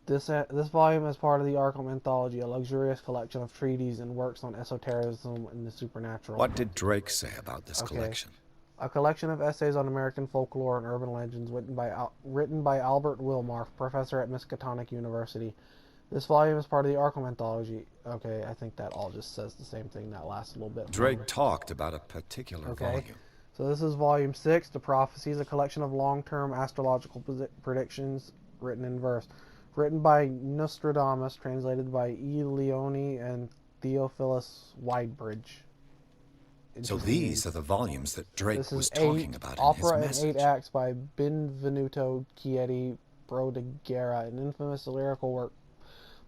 This volume is part of the Arkham Anthology, a luxurious collection of treatises and works on esotericism and the supernatural. What did Drake say about this collection? A collection of essays on American folklore and urban legends written by Albert Wilmarth, professor at Miskatonic University. This volume is part of the Arkham Anthology. Okay, I think that all just says the same thing. That lasts a little bit Drake longer. talked about a particular volume. So this is Volume 6, The Prophecies, a collection of long-term astrological predictions written in verse. Written by Nostradamus, translated by E. Leone and Theophilus Widebridge. So these are the volumes that Drake was talking about in his message. message. Opera in 8 acts by Benvenuto Chieti Brodiguera, an infamous lyrical work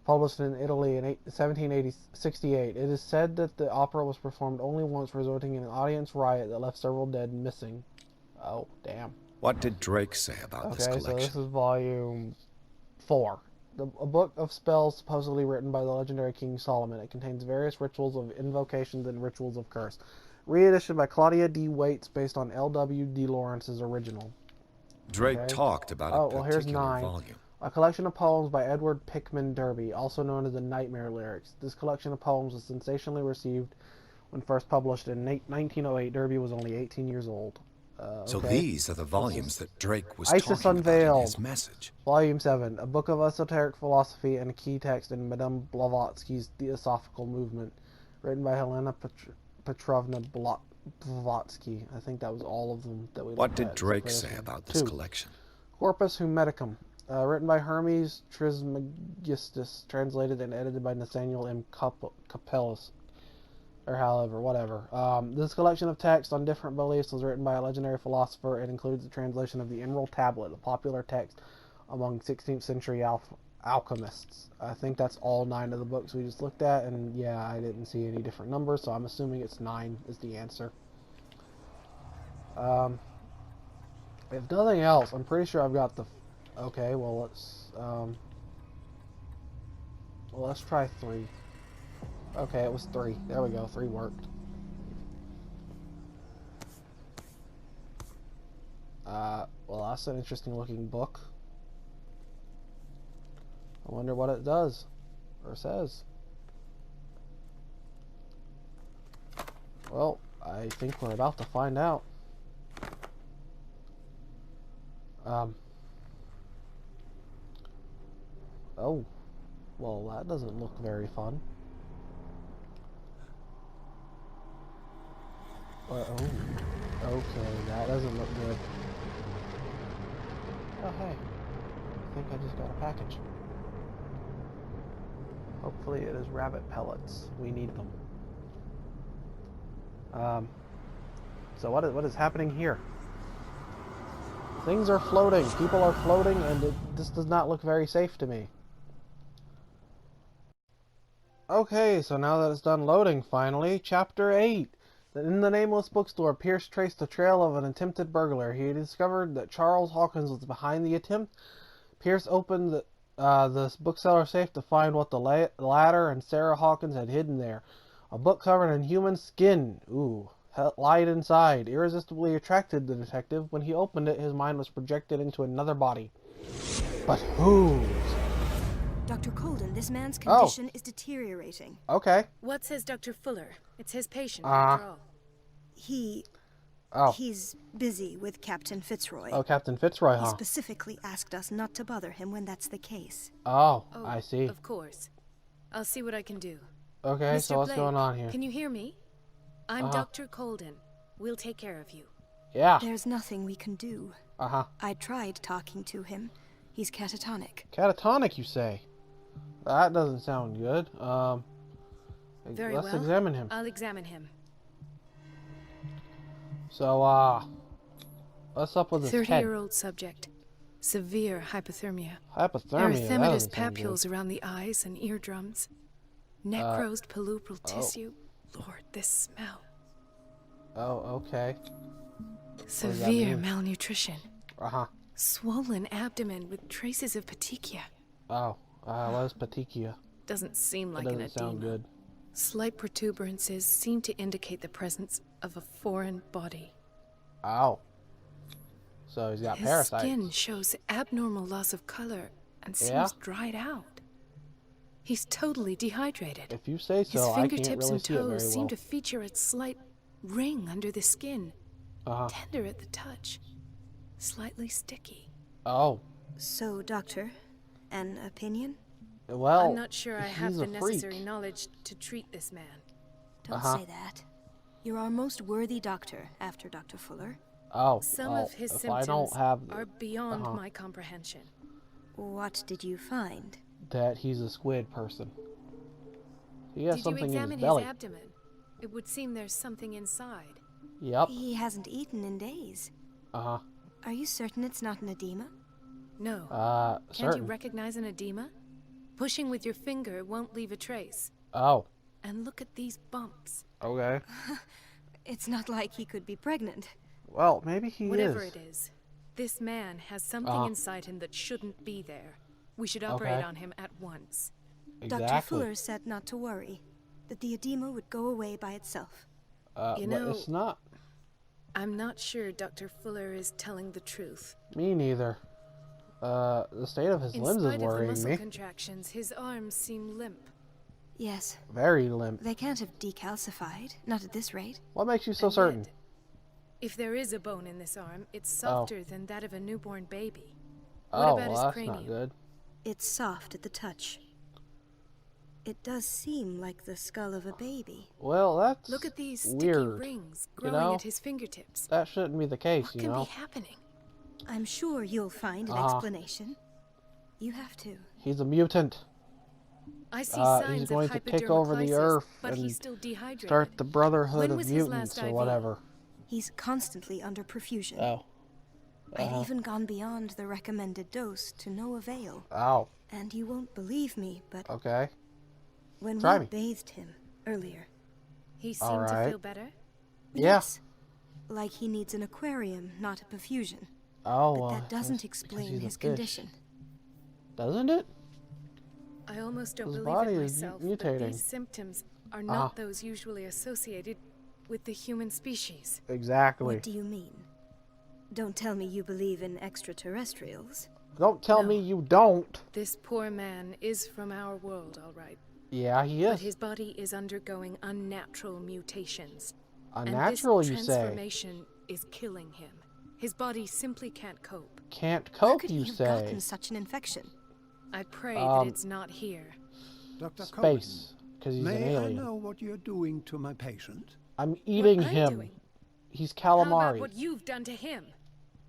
published in Italy in 1768. It is said that the opera was performed only once, resulting in an audience riot that left several dead and missing. Oh, damn. What did Drake say about this collection? Okay, so this is Volume 4. A book of spells supposedly written by the legendary King Solomon. It contains various rituals of invocations and rituals of curse. Reedition by Claudia D. Waits based on L.W. D. Lawrence's original. Drake talked about a particular here's 9. volume. A collection of poems by Edward Pickman Derby, also known as the Nightmare Lyrics. This collection of poems was sensationally received when first published in 1908. Derby was only 18 years old. So these are the volumes that Drake was Isis talking Unveiled, about in his message. Volume 7, a book of esoteric philosophy and a key text in Madame Blavatsky's Theosophical Movement, written by Helena Petrovna Blavatsky. I think that was all of them that we What looked did at. Drake say about this collection? Corpus Hermeticum, written by Hermes Trismegistus, translated and edited by Nathaniel M. Capellus. Or however, whatever. This collection of texts on different beliefs was written by a legendary philosopher. It includes the translation of the Emerald Tablet, a popular text among 16th century alchemists. I think that's all 9 of the books we just looked at, and yeah, I didn't see any different numbers, so I'm assuming it's 9 is the answer. If nothing else, I'm pretty sure I've got the... Okay, well, let's try 3. Okay, it was 3. There we go. 3 worked. Well, that's an interesting looking book. I wonder what it does. Or says. Well, I think we're about to find out. Oh. Well, that doesn't look very fun. Oh, okay, that doesn't look good. Oh, hey. I think I just got a package. Hopefully it is rabbit pellets. We need them. So what is happening here? Things are floating. People are floating, and this does not look very safe to me. Okay, so now that it's done loading, finally, Chapter 8. In the nameless bookstore, Pierce traced the trail of an attempted burglar. He discovered that Charles Hawkins was behind the attempt. Pierce opened the bookseller's safe to find what the latter and Sarah Hawkins had hidden there. A book covered in human skin. Ooh. Lied inside. Irresistibly attracted the detective. When he opened it, his mind was projected into another body. But whose? Dr. Colden, this man's condition is deteriorating. Okay. What says Dr. Fuller? It's his patient, after all. He's busy with Captain Fitzroy. Oh, Captain Fitzroy, huh? He specifically asked us not to bother him when that's the case. Oh, I see. Of course. I'll see what I can do. Okay, Mr. so what's Blake, going on here? Can you hear me? I'm Dr. Colden. We'll take care of you. Yeah. There's nothing we can do. I tried talking to him. He's catatonic. Catatonic, you say? That doesn't sound good. Very let's well. examine him. I'll examine him. So, what's up with his head? 30-year-old subject. Severe hypothermia. Hypothermia? Erythematous papules around the eyes and eardrums. Necrosed palpebral tissue. Lord, this smell. Oh, okay. Severe malnutrition. Uh-huh. Swollen abdomen with traces of petechia. Oh, what is petechia? Doesn't seem like That an doesn't edema. sound good. Slight protuberances seem to indicate the presence of a foreign body. Ow. So he's got parasites. His skin shows abnormal loss of color and seems dried out. He's totally dehydrated. If you say so, His I can't fingertips really and see it very well. toes seem to feature a slight ring under the skin. Tender at the touch. Slightly sticky. Oh. So, Doctor, an opinion? Well, I'm not sure I have the necessary knowledge to treat this man. Don't say that. You're our most worthy doctor after Dr. Fuller. Oh. Some of his symptoms are beyond my comprehension. What did you find? That he's a squid person. He has something in his belly. Did you examine his abdomen? It would seem there's something inside. Yep. He hasn't eaten in days. Uh-huh. Are you certain it's not an edema? No. Can't certain. you recognize an edema? Pushing with your finger won't leave a trace. Oh. And look at these bumps. Okay. It's not like he could be pregnant. Well, maybe he Whatever it is, this man has something inside him that shouldn't be there. We should operate on him at once. Exactly. Dr. Fuller said not to worry, that the edema would go away by itself. You but know, it's not. I'm not sure Dr. Fuller is telling the truth. Me neither. The state of his limbs is worrying In spite of the muscle me. contractions, his arms seem limp. Yes. Very limp. They can't have decalcified, not at this rate. What makes you so And certain? yet, if there is a bone in this arm, it's softer than that of a newborn baby. What about his that's cranium? not good. It's soft at the touch. It does seem like the skull of a baby. Well, that's Look at these sticky weird. rings You growing know? at his fingertips. That shouldn't be the case, What you can know. be happening? I'm sure you'll find an explanation. You have to. He's a mutant. I see signs he's going of to take over the hypodermoclysis, earth but and he's still dehydrated. start the Brotherhood When of was his Mutants last or IV? whatever. He's constantly under perfusion. Oh. I've even gone beyond the recommended dose to no avail. Ow. And you won't believe me, but Okay. when Try we me. bathed him earlier, He seemed to feel better. Yeah. yes, like he needs an aquarium, not a perfusion. Oh, But well, that doesn't that's because explain he's a his fish. condition. Doesn't it? I almost don't His believe body it is myself, mutating. but these symptoms are not those usually associated with the human species. Exactly. What do you mean? Don't tell me you believe in extraterrestrials. Don't tell me you don't. This poor man is from our world, all right. Yeah, he But is. his body is undergoing unnatural mutations. Unnatural, and you this say? transformation is killing him. His body simply can't cope. Can't How cope, could you he have say? gotten such an infection? I pray that it's not here. Dr. Cohen, Space, because he's an may I alien. know what you're doing to my patient? I'm eating What I'm him. doing? He's How about calamari. what you've done to him?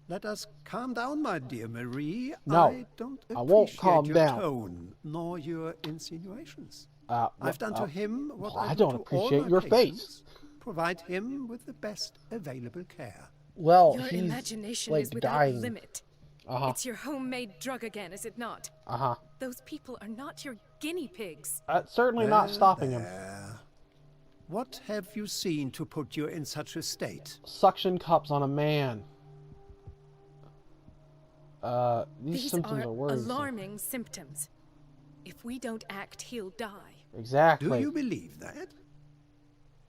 Let us calm down, my dear Marie. No, I don't appreciate I won't calm your down. tone, nor your insinuations. I've I've done to him what I I don't do to appreciate all my your patients, face. Provide him with the best available care. Well, Your he's imagination like is without dying. limit. It's your homemade drug again, is it not? Those people are not your guinea pigs. That's certainly not stopping him. What have you seen to put you in such a state? Suction cups on a man. These These symptoms are are worrisome. alarming symptoms. If we don't act, he'll die. Exactly. Do you believe that?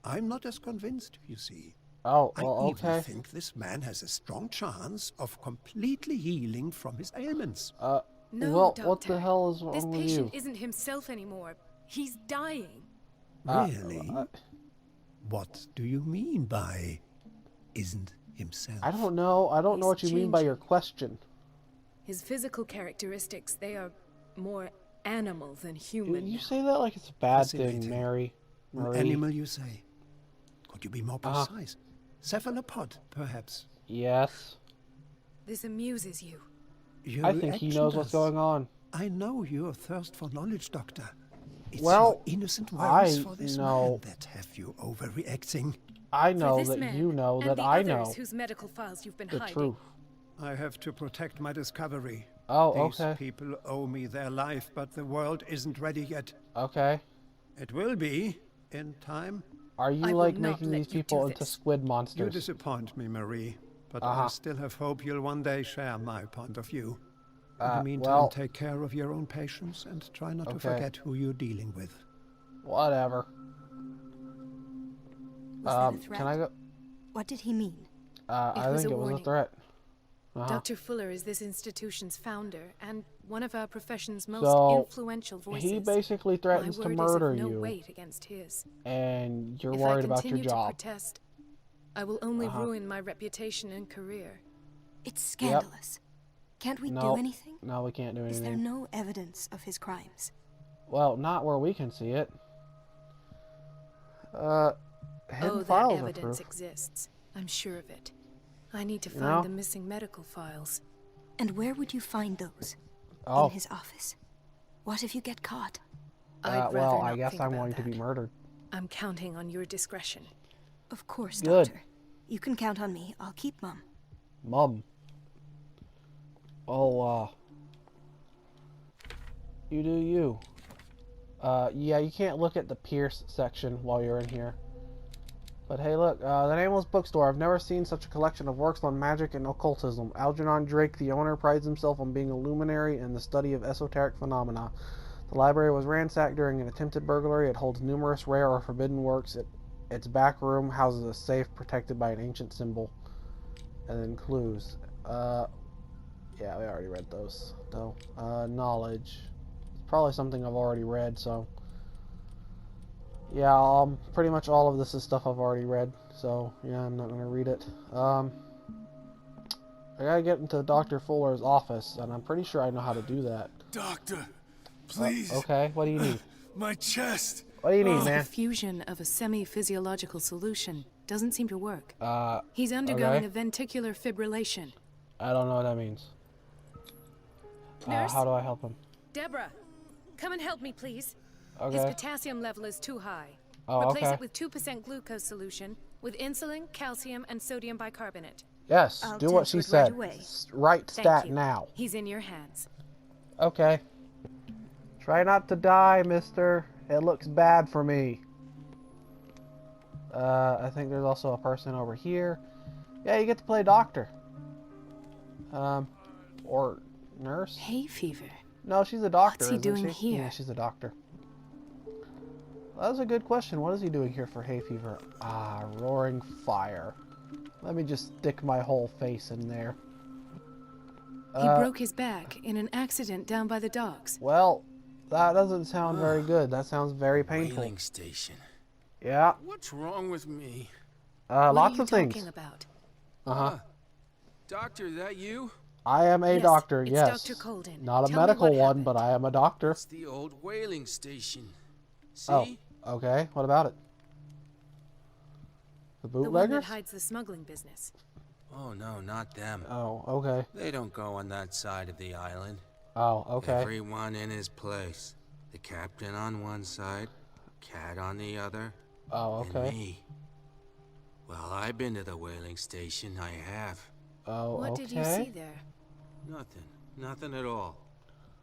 I'm not as convinced, you see. Oh, I well, even okay. think this man has a strong chance of completely healing from his ailments. No, well, doctor. what the hell is wrong This with patient you? isn't himself anymore. He's dying. Really? What do you mean by isn't himself? I don't know. I don't know what you mean by your question. His physical characteristics, they are more animal than human. You say that like it's a bad thing, Fascinating. Marie. An animal, you say? Could you be more precise? Cephalopod, perhaps? Yes. This amuses you. Your I think he knows what's reaction going on. does. I know your thirst for knowledge, Doctor. It's Well, your innocent words I for this know. man that have you overreacting. I For know this that man you know and that the I others know whose medical files you've been the hiding. truth. I have to protect my discovery. Oh, These okay. people owe me their life, but the world isn't ready yet. Okay. It will be, in time. Are you, like, making these people into squid monsters? You disappoint me, Marie, but I still have hope you'll one day share my point of view. In the meantime, take care of your own patients and try not to forget who you're dealing with. Whatever. Was that a threat? Can I go? What did he mean? I think it was a threat. Dr. Fuller is this institution's founder and one of our profession's most influential voices. He basically threatens to murder you. No weight against his. And you're worried about your job. If I continue to protest, I will only ruin my reputation and career. It's scandalous. Can't we do anything? No, we can't do anything. Is there no evidence of his crimes? Well, not where we can see it. Hidden that files evidence exists. I'm sure of it. I need to find the missing medical files. And where would you find those? Oh. In his office? What if you get caught? Well, I guess I'm going to be murdered. I'm counting on your discretion. Of course, Good. Doctor. You can count on me. I'll keep Mum. Mum. Oh, you do you. Yeah, you can't look at the Pierce section while you're in here. But hey, look, the Nameless Bookstore. I've never seen such a collection of works on magic and occultism. Algernon Drake, the owner, prides himself on being a luminary in the study of esoteric phenomena. The library was ransacked during an attempted burglary. It holds numerous rare or forbidden works. Its back room houses a safe protected by an ancient symbol. And then clues. Yeah, we already read those, though. Knowledge. It's probably something I've already read, so... Yeah, pretty much all of this is stuff I've already read, so, yeah, I'm not gonna read it. I gotta get into Dr. Fuller's office, and I'm pretty sure I know how to do that. Doctor, please. Okay, what do you need? My chest. What do you need, man? The fusion of a semi-physiological solution doesn't seem to work. He's undergoing a ventricular fibrillation. I don't know what that means. Nurse? How do I help him? Deborah, come and help me, please. Okay. His potassium level is too high. Oh, Replace it with 2% glucose solution with insulin, calcium, and sodium bicarbonate. Yes, do what she said. Right stat now. He's in your hands. Okay. Try not to die, mister. It looks bad for me. I think there's also a person over here. Yeah, you get to play doctor. Or nurse? Hay fever. No, she's a doctor. What's he doing here? Yeah, she's a doctor. That was a good question. What is he doing here for hay fever? Roaring fire. Let me just stick my whole face in there. He broke his back in an accident down by the docks. Well, that doesn't sound very good. That sounds very painful. Whaling station. Yeah. What's wrong with me? Lots of things. What are you talking about? Doctor, that you? I am a doctor, yes. It's Dr. Colden. Not a medical one, but I am a doctor. It's the old whaling station. See? Oh, okay. What about it? The bootleggers? The one that hides the smuggling business. Oh, no, not them. Oh, okay. They don't go on that side of the island. Oh, okay. Everyone in his place. The captain on one side, Cat on the other, oh, okay. and me. Well, I've been to the whaling station, I have. Oh, what okay. did you see there? Nothing. Nothing at all.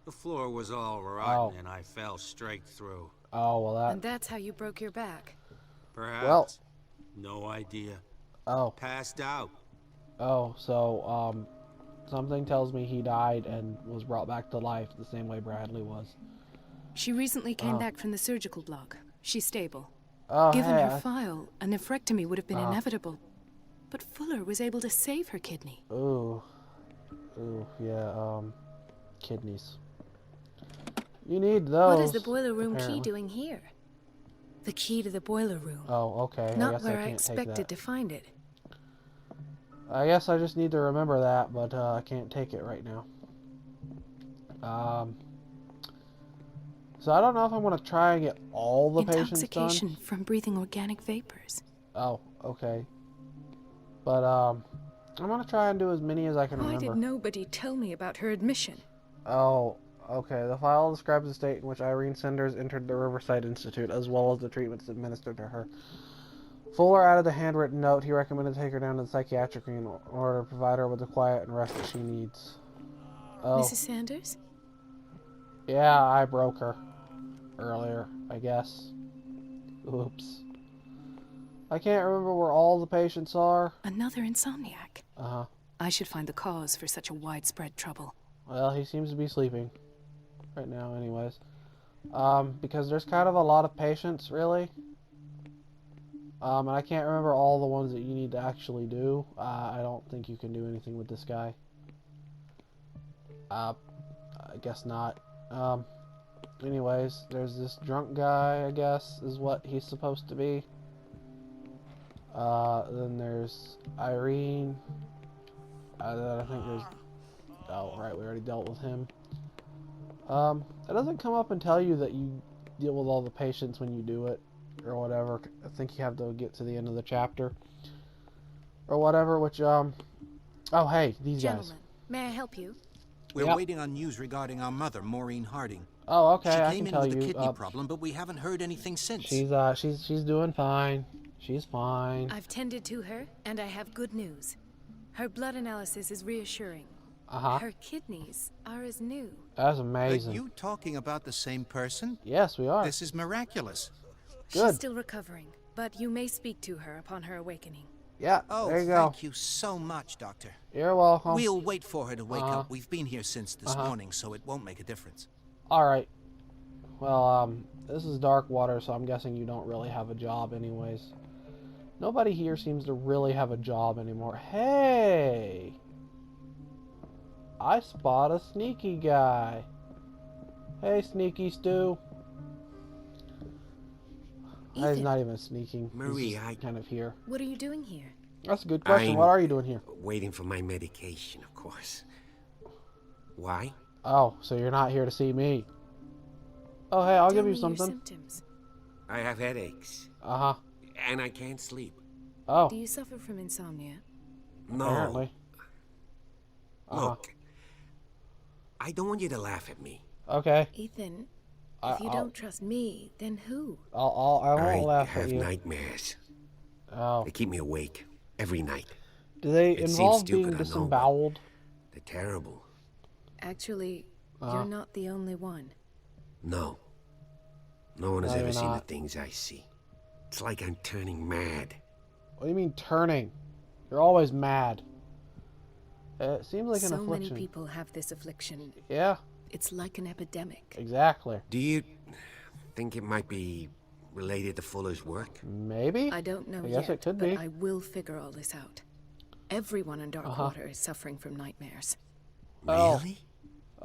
The floor was all rotten and I fell straight through. Oh, well And that's how you broke your back. Perhaps. Well. No idea. Oh. Passed out. Oh, so, something tells me he died and was brought back to life the same way Bradley was. She recently came back from the surgical block. She's stable. Oh, Given her file, a nephrectomy would have been inevitable. But Fuller was able to save her kidney. Ooh. Ooh, yeah, kidneys. You need those. What is the boiler room key doing here? The key to the boiler room. Oh, okay. Not I guess where I I can't expected take that. to find it. I guess I just need to remember that, but I can't take it right now. So I don't know if I'm going to try and get all the patients done. Intoxication from breathing organic vapors. Oh, okay. But, I'm going to try and do as many as I can remember. Why did nobody tell me about her admission? Oh, okay. The file describes the state in which Irene Sanders entered the Riverside Institute, as well as the treatments administered to her. Fuller added a handwritten note. He recommended take her down to the psychiatric in order to provide her with the quiet and rest that she needs. Oh. Mrs. Sanders? Yeah, I broke her. Earlier, I guess. Oops. I can't remember where all the patients are. Another insomniac. Uh-huh. I should find the cause for such a widespread trouble. Well, he seems to be sleeping. Right now, anyways. Because there's kind of a lot of patients, really. And I can't remember all the ones that you need to actually do. I don't think you can do anything with this guy. I guess not. Anyways, there's this drunk guy, I guess, is what he's supposed to be. Then there's Irene. Then I think there's... Oh, right, we already dealt with him. It doesn't come up and tell you that you deal with all the patients when you do it, or whatever. I think you have to get to the end of the chapter, or whatever, which, Oh, hey, these Gentlemen, guys. may I help you? We're waiting on news regarding our mother, Maureen Harding. Oh, okay, She came in with a kidney problem, but we haven't heard anything since. She's doing fine. She's fine. I've tended to her, and I have good news. Her blood analysis is reassuring. Uh-huh. Her kidneys are as new. That's amazing. Are you talking about the same person? Yes, we are. This is miraculous. Good. She's still recovering, but you may speak to her upon her awakening. Yeah, Oh, there you go. thank you so much, Doctor. You're welcome. We'll wait for her to wake up. We've been here since this morning, so it won't make a difference. Alright. Well, this is dark water, so I'm guessing you don't really have a job anyways. Nobody here seems to really have a job anymore. Hey! I spot a sneaky guy. Hey, sneaky Stu. He's not even sneaking. Marie, He's kind of here. What are you doing here? That's a good question. What are you doing here? Waiting for my medication, of course. Why? Oh, so you're not here to see me. Oh, hey, I'll Tell give you me your something. symptoms. I have headaches. Uh-huh. And I can't sleep. Oh. Do you suffer from insomnia? No. Apparently. Look, I don't want you to laugh at me. Okay. Ethan, if you don't trust me, then who? I won't laugh at you. I have nightmares. Oh. They keep me awake every night. Do they It involve seems being stupid, I know, disemboweled? They're terrible. Actually, you're not the only one. No. No one has No, ever you're seen the not. things I see. It's like I'm turning mad. What do you mean turning? You're always mad. It seems like an So affliction. many people have this affliction. Yeah. It's like an epidemic. Exactly. Do you think it might be related to Fuller's work? Maybe? I don't know I yet, guess it could but be. I will figure all this out. Everyone in Darkwater is suffering from nightmares. Oh. Really?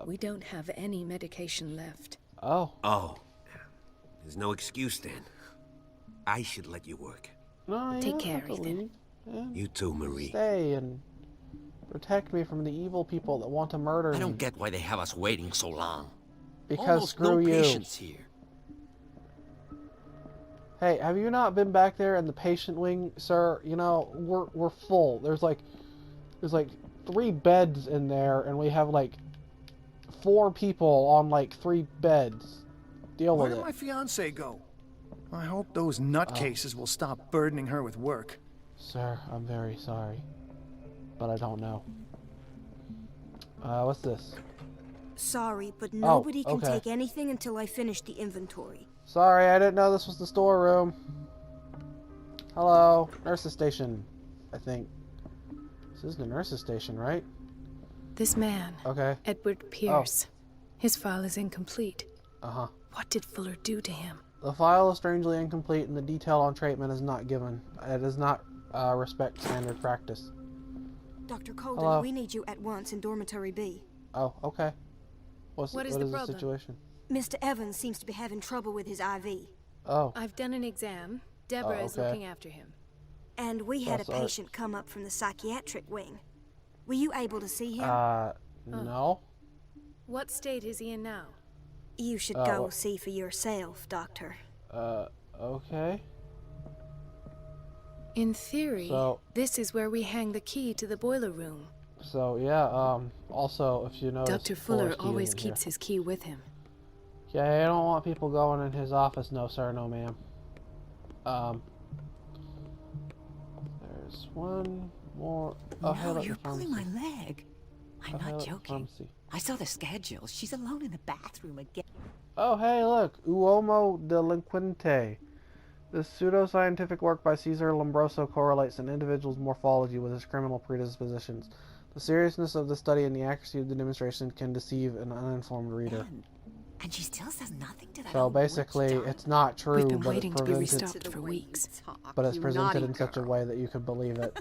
We don't have any medication left. Oh. Oh. There's no excuse then. I should let you work. No, you Take don't care, have to Ethan. leave. Yeah. You too, Marie. Stay and protect me from the evil people that want to murder me. I don't get why they have us waiting so long. Because Almost screw no you. patients here. Hey, have you not been back there in the patient wing, sir? You know, we're full. There's like 3 beds in there, and we have like 4 people on like 3 beds. Deal with Where it. did my fiancée go? I hope those nutcases will stop burdening her with work. Sir, I'm very sorry, but I don't know. What's this? Sorry, but nobody can okay. take anything until I finish the inventory. Sorry, I didn't know this was the storeroom. Hello, nurse's station, I think. This is the nurse's station, right? This man, Okay. Edward Pierce, his file is incomplete. Uh-huh. What did Fuller do to him? The file is strangely incomplete and the detail on treatment is not given. It does not respect standard practice. Dr. Colden, Hello. we need you at once in Dormitory B. Oh, okay. What is the problem? situation? Mr. Evans seems to be having trouble with his IV. Oh. I've done an exam. Deborah is okay. looking after him. And we had a That's all right. patient come up from the psychiatric wing. Were you able to see him? No. What state is he in now? You should go see for yourself, Doctor. Okay. In theory, So- this is where we hang the key to the boiler room. So, yeah, also, if you notice... Dr. Fuller Fuller's key always isn't here. keeps his key with him. Yeah, I don't want people going in his office. No, sir, no, ma'am. There's one more. Oh, no, you're pulling my leg. I'm not joking. Pharmacy. I saw the schedule. She's alone in the bathroom again. Oh, hey, look. Uomo Delinquente. This pseudo-scientific work by Cesar Lombroso correlates an individual's morphology with his criminal predispositions. The seriousness of the study and the accuracy of the demonstration can deceive an uninformed reader. And she still says nothing to that. So basically, it's not true, We've been but waiting it's to be presented, restocked for weeks. but it's presented in such a way that you can believe it.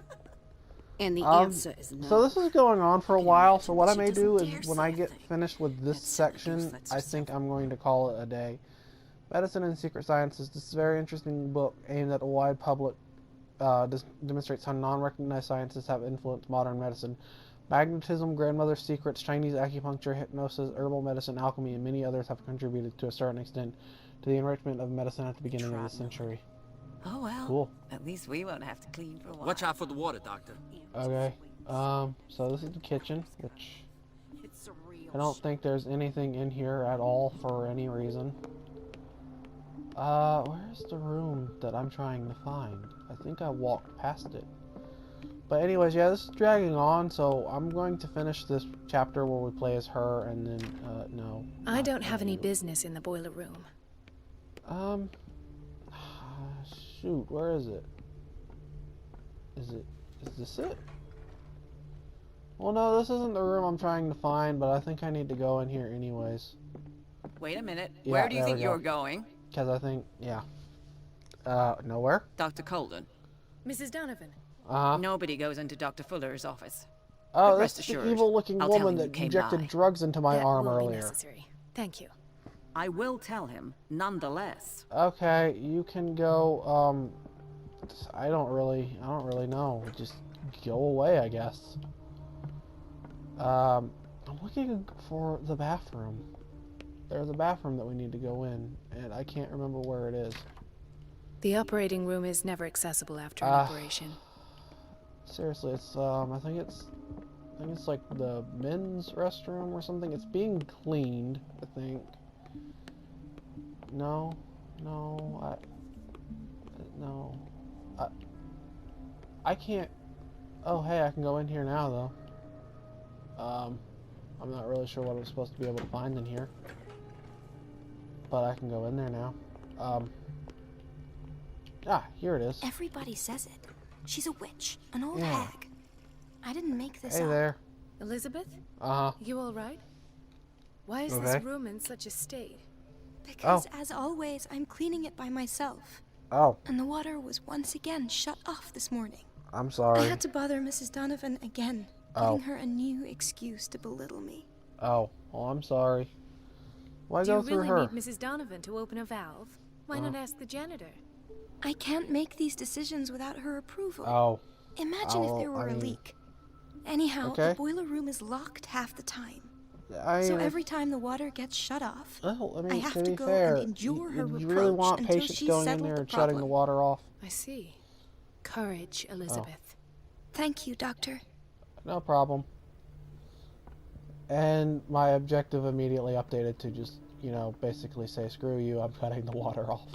And the answer is no. So this is going on for a while, so what I may do is when I get finished with this section, I think I'm going to call it a day. Medicine and Secret Sciences. This is a very interesting book aimed at a wide public. Demonstrates how non-recognized sciences have influenced modern medicine. Magnetism, grandmother secrets, Chinese acupuncture, hypnosis, herbal medicine, alchemy, and many others have contributed to a certain extent to the enrichment of medicine at the beginning of the century. Oh well. Cool. At least we won't have to clean for a while. Watch out for the water, Doctor. Okay. So this is the kitchen, which I don't think there's anything in here at all for any reason. Where's the room that I'm trying to find? I think I walked past it. But anyways, yeah, this is dragging on, so I'm going to finish this chapter where we play as her, and then, no. I don't have any business in the boiler room. Shoot, where is it? Is this it? Well, no, this isn't the room I'm trying to find, but I think I need to go in here anyways. Wait a minute. Yeah, Where do you think you're going? Because I think, yeah. Nowhere? Dr. Colden. Mrs. Donovan. Nobody goes into Dr. Fuller's office. Oh, that's the evil-looking woman that injected drugs into my arm earlier. Necessary. Thank you. I will tell him, nonetheless. Okay, you can go, I don't really know. Just go away, I guess. I'm looking for the bathroom. There's a bathroom that we need to go in, and I can't remember where it is. The operating room is never accessible after an operation. Seriously, it's I think it's like the men's restroom or something. It's being cleaned, I think. No, I can't. Oh, hey, I can go in here now though. I'm not really sure what I'm supposed to be able to find in here, but I can go in there now. Here it is. Everybody says it. She's a witch, an old hag. I didn't make this up. Hey there. Elizabeth? You all right? Why is this room in such a state? Because, as always, I'm cleaning it by myself. Oh. And the water was once again shut off this morning. I'm sorry. I had to bother Mrs. Donovan again, giving her a new excuse to belittle me. Oh, well, I'm sorry. Why go through her? Do you really need Mrs. Donovan to open a valve? Why not ask the janitor? I can't make these decisions without her approval. Oh. Imagine if there were a leak. Anyhow, the boiler room is locked half the time. So every time the water gets shut off, I have to go and endure her reproach you really want until patients she's going in settled there the and shutting the water off? I see. Courage, Elizabeth. Thank you, Doctor. No problem. And my objective immediately updated to just, basically say, screw you, I'm cutting the water off.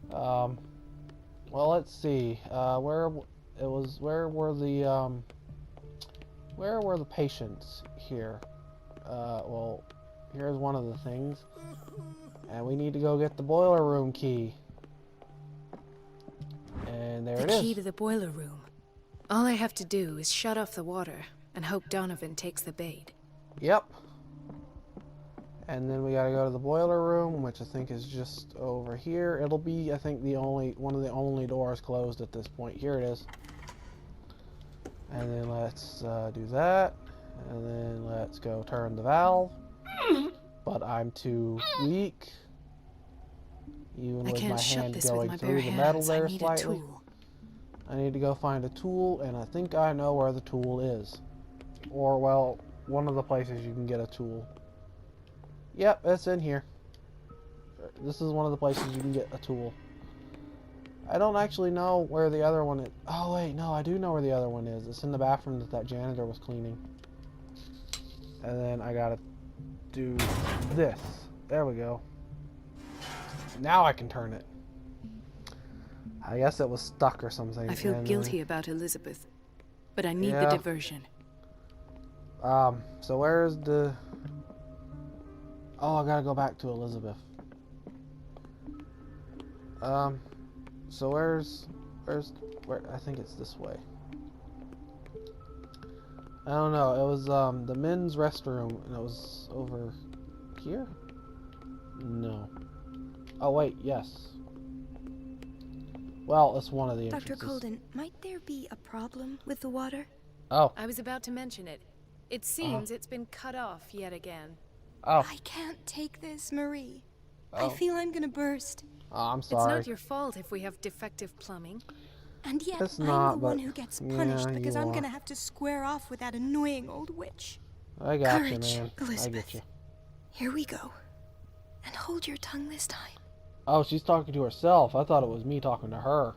Well, let's see. Where were the patients here? Well, here's one of the things. And we need to go get the boiler room key. And there it is. The key to the boiler room. All I have to do is shut off the water and hope Donovan takes the bait. Yep. And then we gotta go to the boiler room, which I think is just over here. It'll be, I think, one of the only doors closed at this point. Here it is. And then let's do that. And then let's go turn the valve. But I'm too weak. Even with my hand going through the metal there slightly. I need to go find a tool, and I think I know where the tool is. Or, well, one of the places you can get a tool. Yep, it's in here. This is one of the places you can get a tool. I don't actually know where the other one is. Oh, wait, no, I do know where the other one is. It's in the bathroom that janitor was cleaning. And then I gotta do this. There we go. Now I can turn it. I guess it was stuck or something. I feel guilty about Elizabeth, but I need the diversion. So where's the... Oh, I gotta go back to Elizabeth. So where? I think it's this way. I don't know. It was the men's restroom, and it was over here. No. Oh wait, yes. Well, it's one of the entrances. Dr. Colden, might there be a problem with the water? Oh. I was about to mention it. It seems it's been cut off yet again. Oh. I can't take this, Marie. I feel I'm gonna burst. Oh, I'm sorry. It's not your fault if we have defective plumbing. And yet, it's I'm not, the one who gets punished because I'm gonna have to square off with that annoying old witch. I got you, Courage, man. Elizabeth. I get you. Here we go. And hold your tongue this time. Oh, she's talking to herself. I thought it was me talking to her.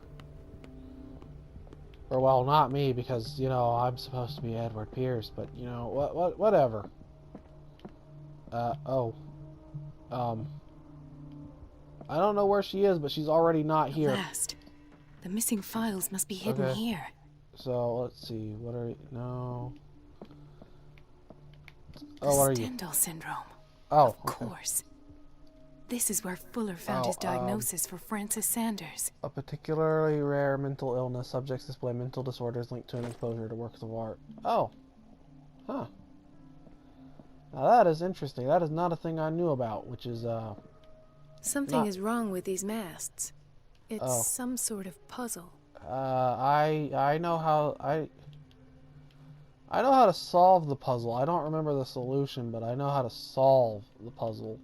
Or, well, not me, because, you know, I'm supposed to be Edward Pierce, but, you know, whatever. I don't know where she is, but she's already not here. Last. The missing files must be hidden here. So, let's see. What are you? No. Oh, what are you? Stendhal syndrome. Oh, of course. This is where Fuller found his diagnosis for Francis Sanders. A particularly rare mental illness. Subjects display mental disorders linked to an exposure to works of art. Oh. Huh. Now that is interesting. That is not a thing I knew about, which is, Something is wrong with these masts. It's some sort of puzzle. I know how... I know how to solve the puzzle. I don't remember the solution, but I know how to solve the puzzle.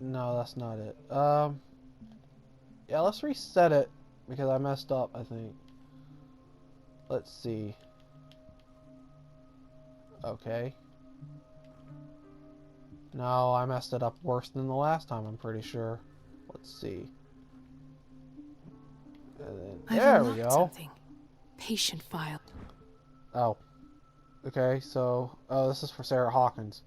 No, that's not it. Yeah, let's reset it, because I messed up, I think. Let's see. Okay. No, I messed it up worse than the last time, I'm pretty sure. Let's see. There we go. Something. Patient file. Oh. Okay, so... Oh, this is for Sarah Hawkins.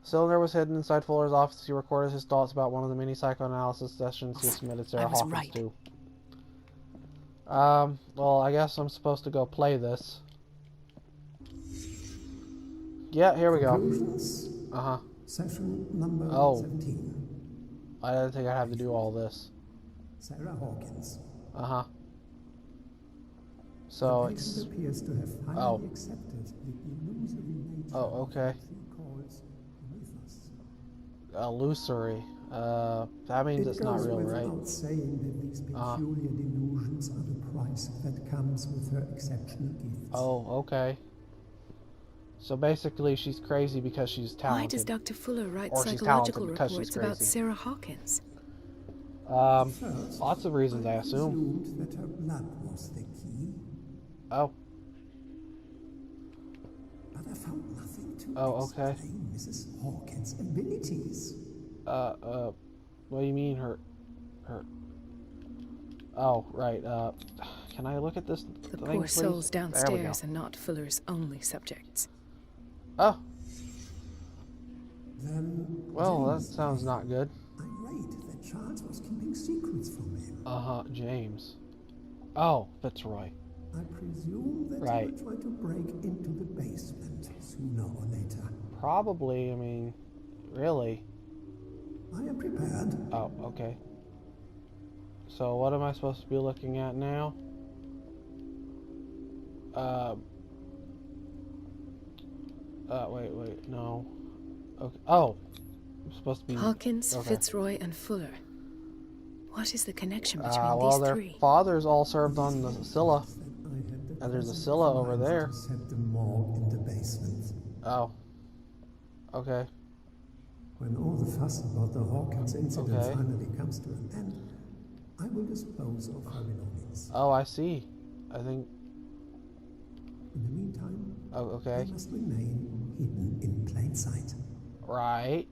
The cylinder was hidden inside Fuller's office. He recorded his thoughts about one of the many psychoanalysis sessions he submitted Sarah Hawkins to. Well, I guess I'm supposed to go play this. Yeah, here we go. Uh-huh. Session number 17. I didn't think I'd have to do all this. Sarah Hawkins. Uh-huh. So it's... appears to have finally accepted the illusory nature okay. Illusory. That means it's not real, right? Without saying that these peculiar delusions are the price that comes with her exceptional gifts. Oh, okay. So basically, she's crazy because she's talented. Why does Dr. Fuller write psychological reports about Sarah Hawkins? Lots of reasons, I assume. That her blood was the key. Oh. But I found nothing to explain Mrs. Hawkins' abilities. What do you mean, her... Oh, right, can I look at this The thing, poor please? souls downstairs are not Fuller's only subjects. Oh. Then well, that sounds not good. I'm right that Charles was keeping secrets from him. Uh-huh, James. Oh, Fitzroy. I presume that he will try to break into the basement sooner or later. Probably, I mean, really. I am prepared. Oh, okay. So what am I supposed to be looking at now? Wait, no. Okay. Oh, I'm supposed to be... Hawkins, Fitzroy, and Fuller. What is the connection between well, these their three? fathers all served on the Scylla. And there's a Scylla over there. Set the morgue in the basement. Oh. Okay. When all the fuss about the Hawkins incident finally comes to an end, I will dispose of her belongings. Oh, I see. I think... In the meantime, they must remain hidden in plain sight. Right.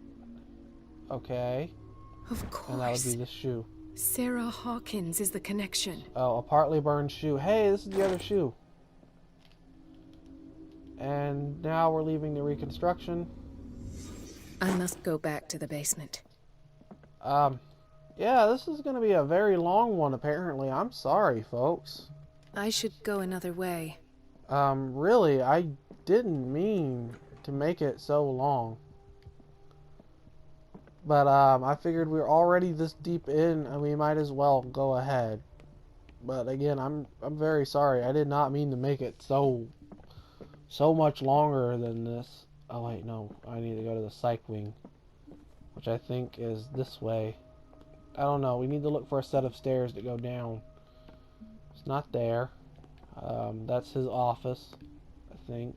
Okay. Of course. And that would be the shoe. Sarah Hawkins is the connection. Oh, a partly burned shoe. Hey, this is the other shoe. And now we're leaving the reconstruction. I must go back to the basement. Yeah, this is gonna be a very long one, apparently. I'm sorry, folks. I should go another way. Really, I didn't mean to make it so long. But, I figured we were already this deep in, and we might as well go ahead. But again, I'm very sorry. I did not mean to make it so much longer than this. Oh wait, no. I need to go to the psych wing, which I think is this way. I don't know. We need to look for a set of stairs to go down. It's not there. That's his office, I think.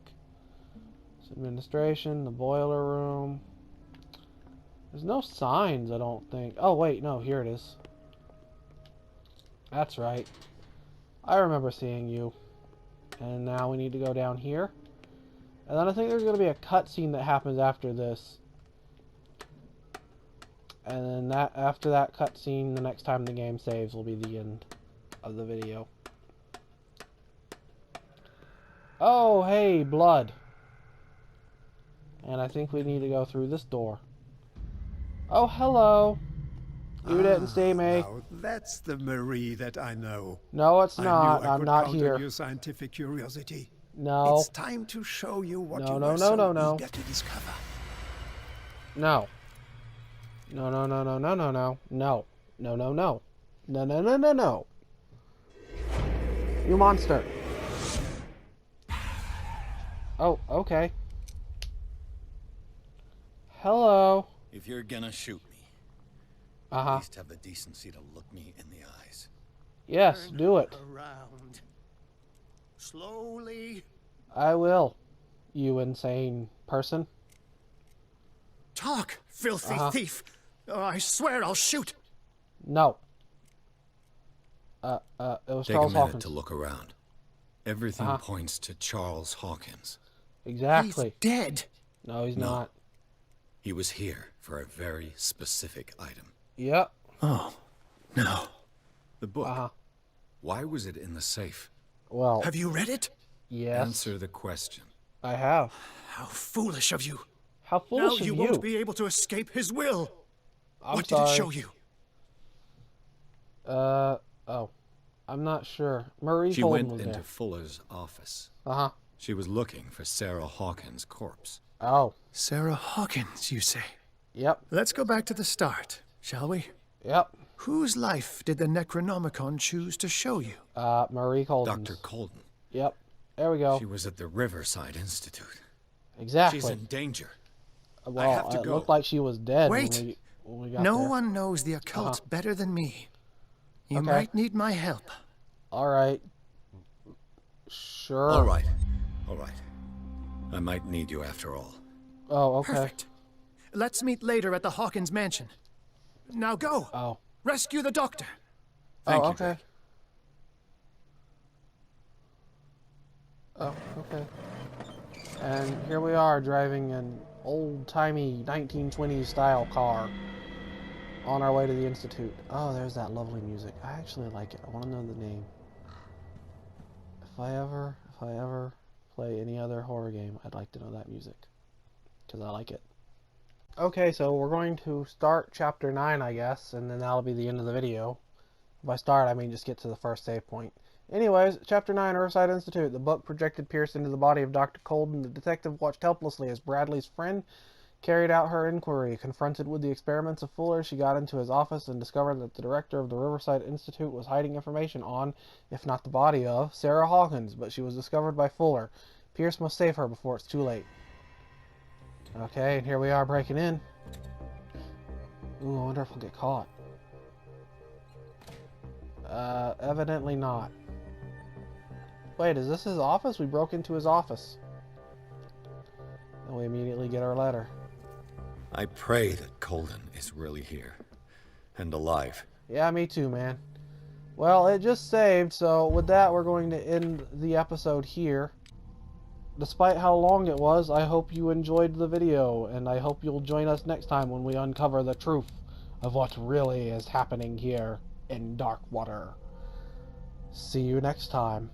It's administration, the boiler room. There's no signs, I don't think. Oh, wait, no, here it is. That's right. I remember seeing you. And now we need to go down here. And then I think there's going to be a cutscene that happens after this. And then after that cutscene, the next time the game saves will be the end of the video. Oh, hey, blood. And I think we need to go through this door. Oh, hello. You didn't see me. Now that's the Marie that I know. No, it's not. I'm not here. On your scientific curiosity. No. It's time to show you what you no, were so no. eager to discover. No. No. No. You monster. Oh, okay. Hello. If you're gonna shoot me, at least have the decency to look me in the eyes. Yes, do it. Around. Slowly. I will, you insane person. Talk, filthy thief. Oh, I swear I'll shoot. No. It was Take Charles a minute Hawkins. to look around. Everything points to Charles Hawkins. Exactly. He's dead. No, he's not. He was here for a very specific item. Yep. Oh, no. The book. Why was it in the safe? Well. Have you read it? Yes. Answer the question. I have. How foolish of you. How foolish of you. Now you won't be able to escape his will. What sorry. did it show you? Oh. I'm not sure. Marie She Holden went was into there. Fuller's office. Uh-huh. She was looking for Sarah Hawkins' corpse. Oh. Sarah Hawkins, you say? Yep. Let's go back to the start, shall we? Yep. Whose life did the Necronomicon choose to show you? Marie Colden. Dr. Colden. Yep. There we go. She was at the Riverside Institute. Exactly. She's in danger. Well, I have to it go. looked like she was dead Wait. when we got No there. one knows the occult better than me. You might need my help. All right. Sure. All right. I might need you after all. Oh, okay. Perfect. Let's meet later at the Hawkins mansion. Now go. Oh. Rescue the doctor. Thank you, okay. Vic. Oh, okay. And here we are driving an old-timey 1920s style car on our way to the Institute. Oh, there's that lovely music. I actually like it. I want to know the name. If I ever play any other horror game, I'd like to know that music, because I like it. Okay, so we're going to start chapter 9, I guess, and then that'll be the end of the video. By start, I mean just get to the first save point. Anyways, chapter 9, Riverside Institute. The book projected Pierce into the body of Dr. Colden. The detective watched helplessly as Bradley's friend carried out her inquiry. Confronted with the experiments of Fuller, she got into his office and discovered that the director of the Riverside Institute was hiding information on, if not the body of, Sarah Hawkins, but she was discovered by Fuller. Pierce must save her before it's too late. Okay, and here we are breaking in. Ooh, I wonder if we'll get caught. Evidently not. Wait, is this his office? We broke into his office. And we immediately get our letter. I pray that Colden is really here. And alive. Yeah, me too, man. Well, it just saved, so with that, we're going to end the episode here. Despite how long it was, I hope you enjoyed the video, and I hope you'll join us next time when we uncover the truth of what really is happening here in Darkwater. See you next time.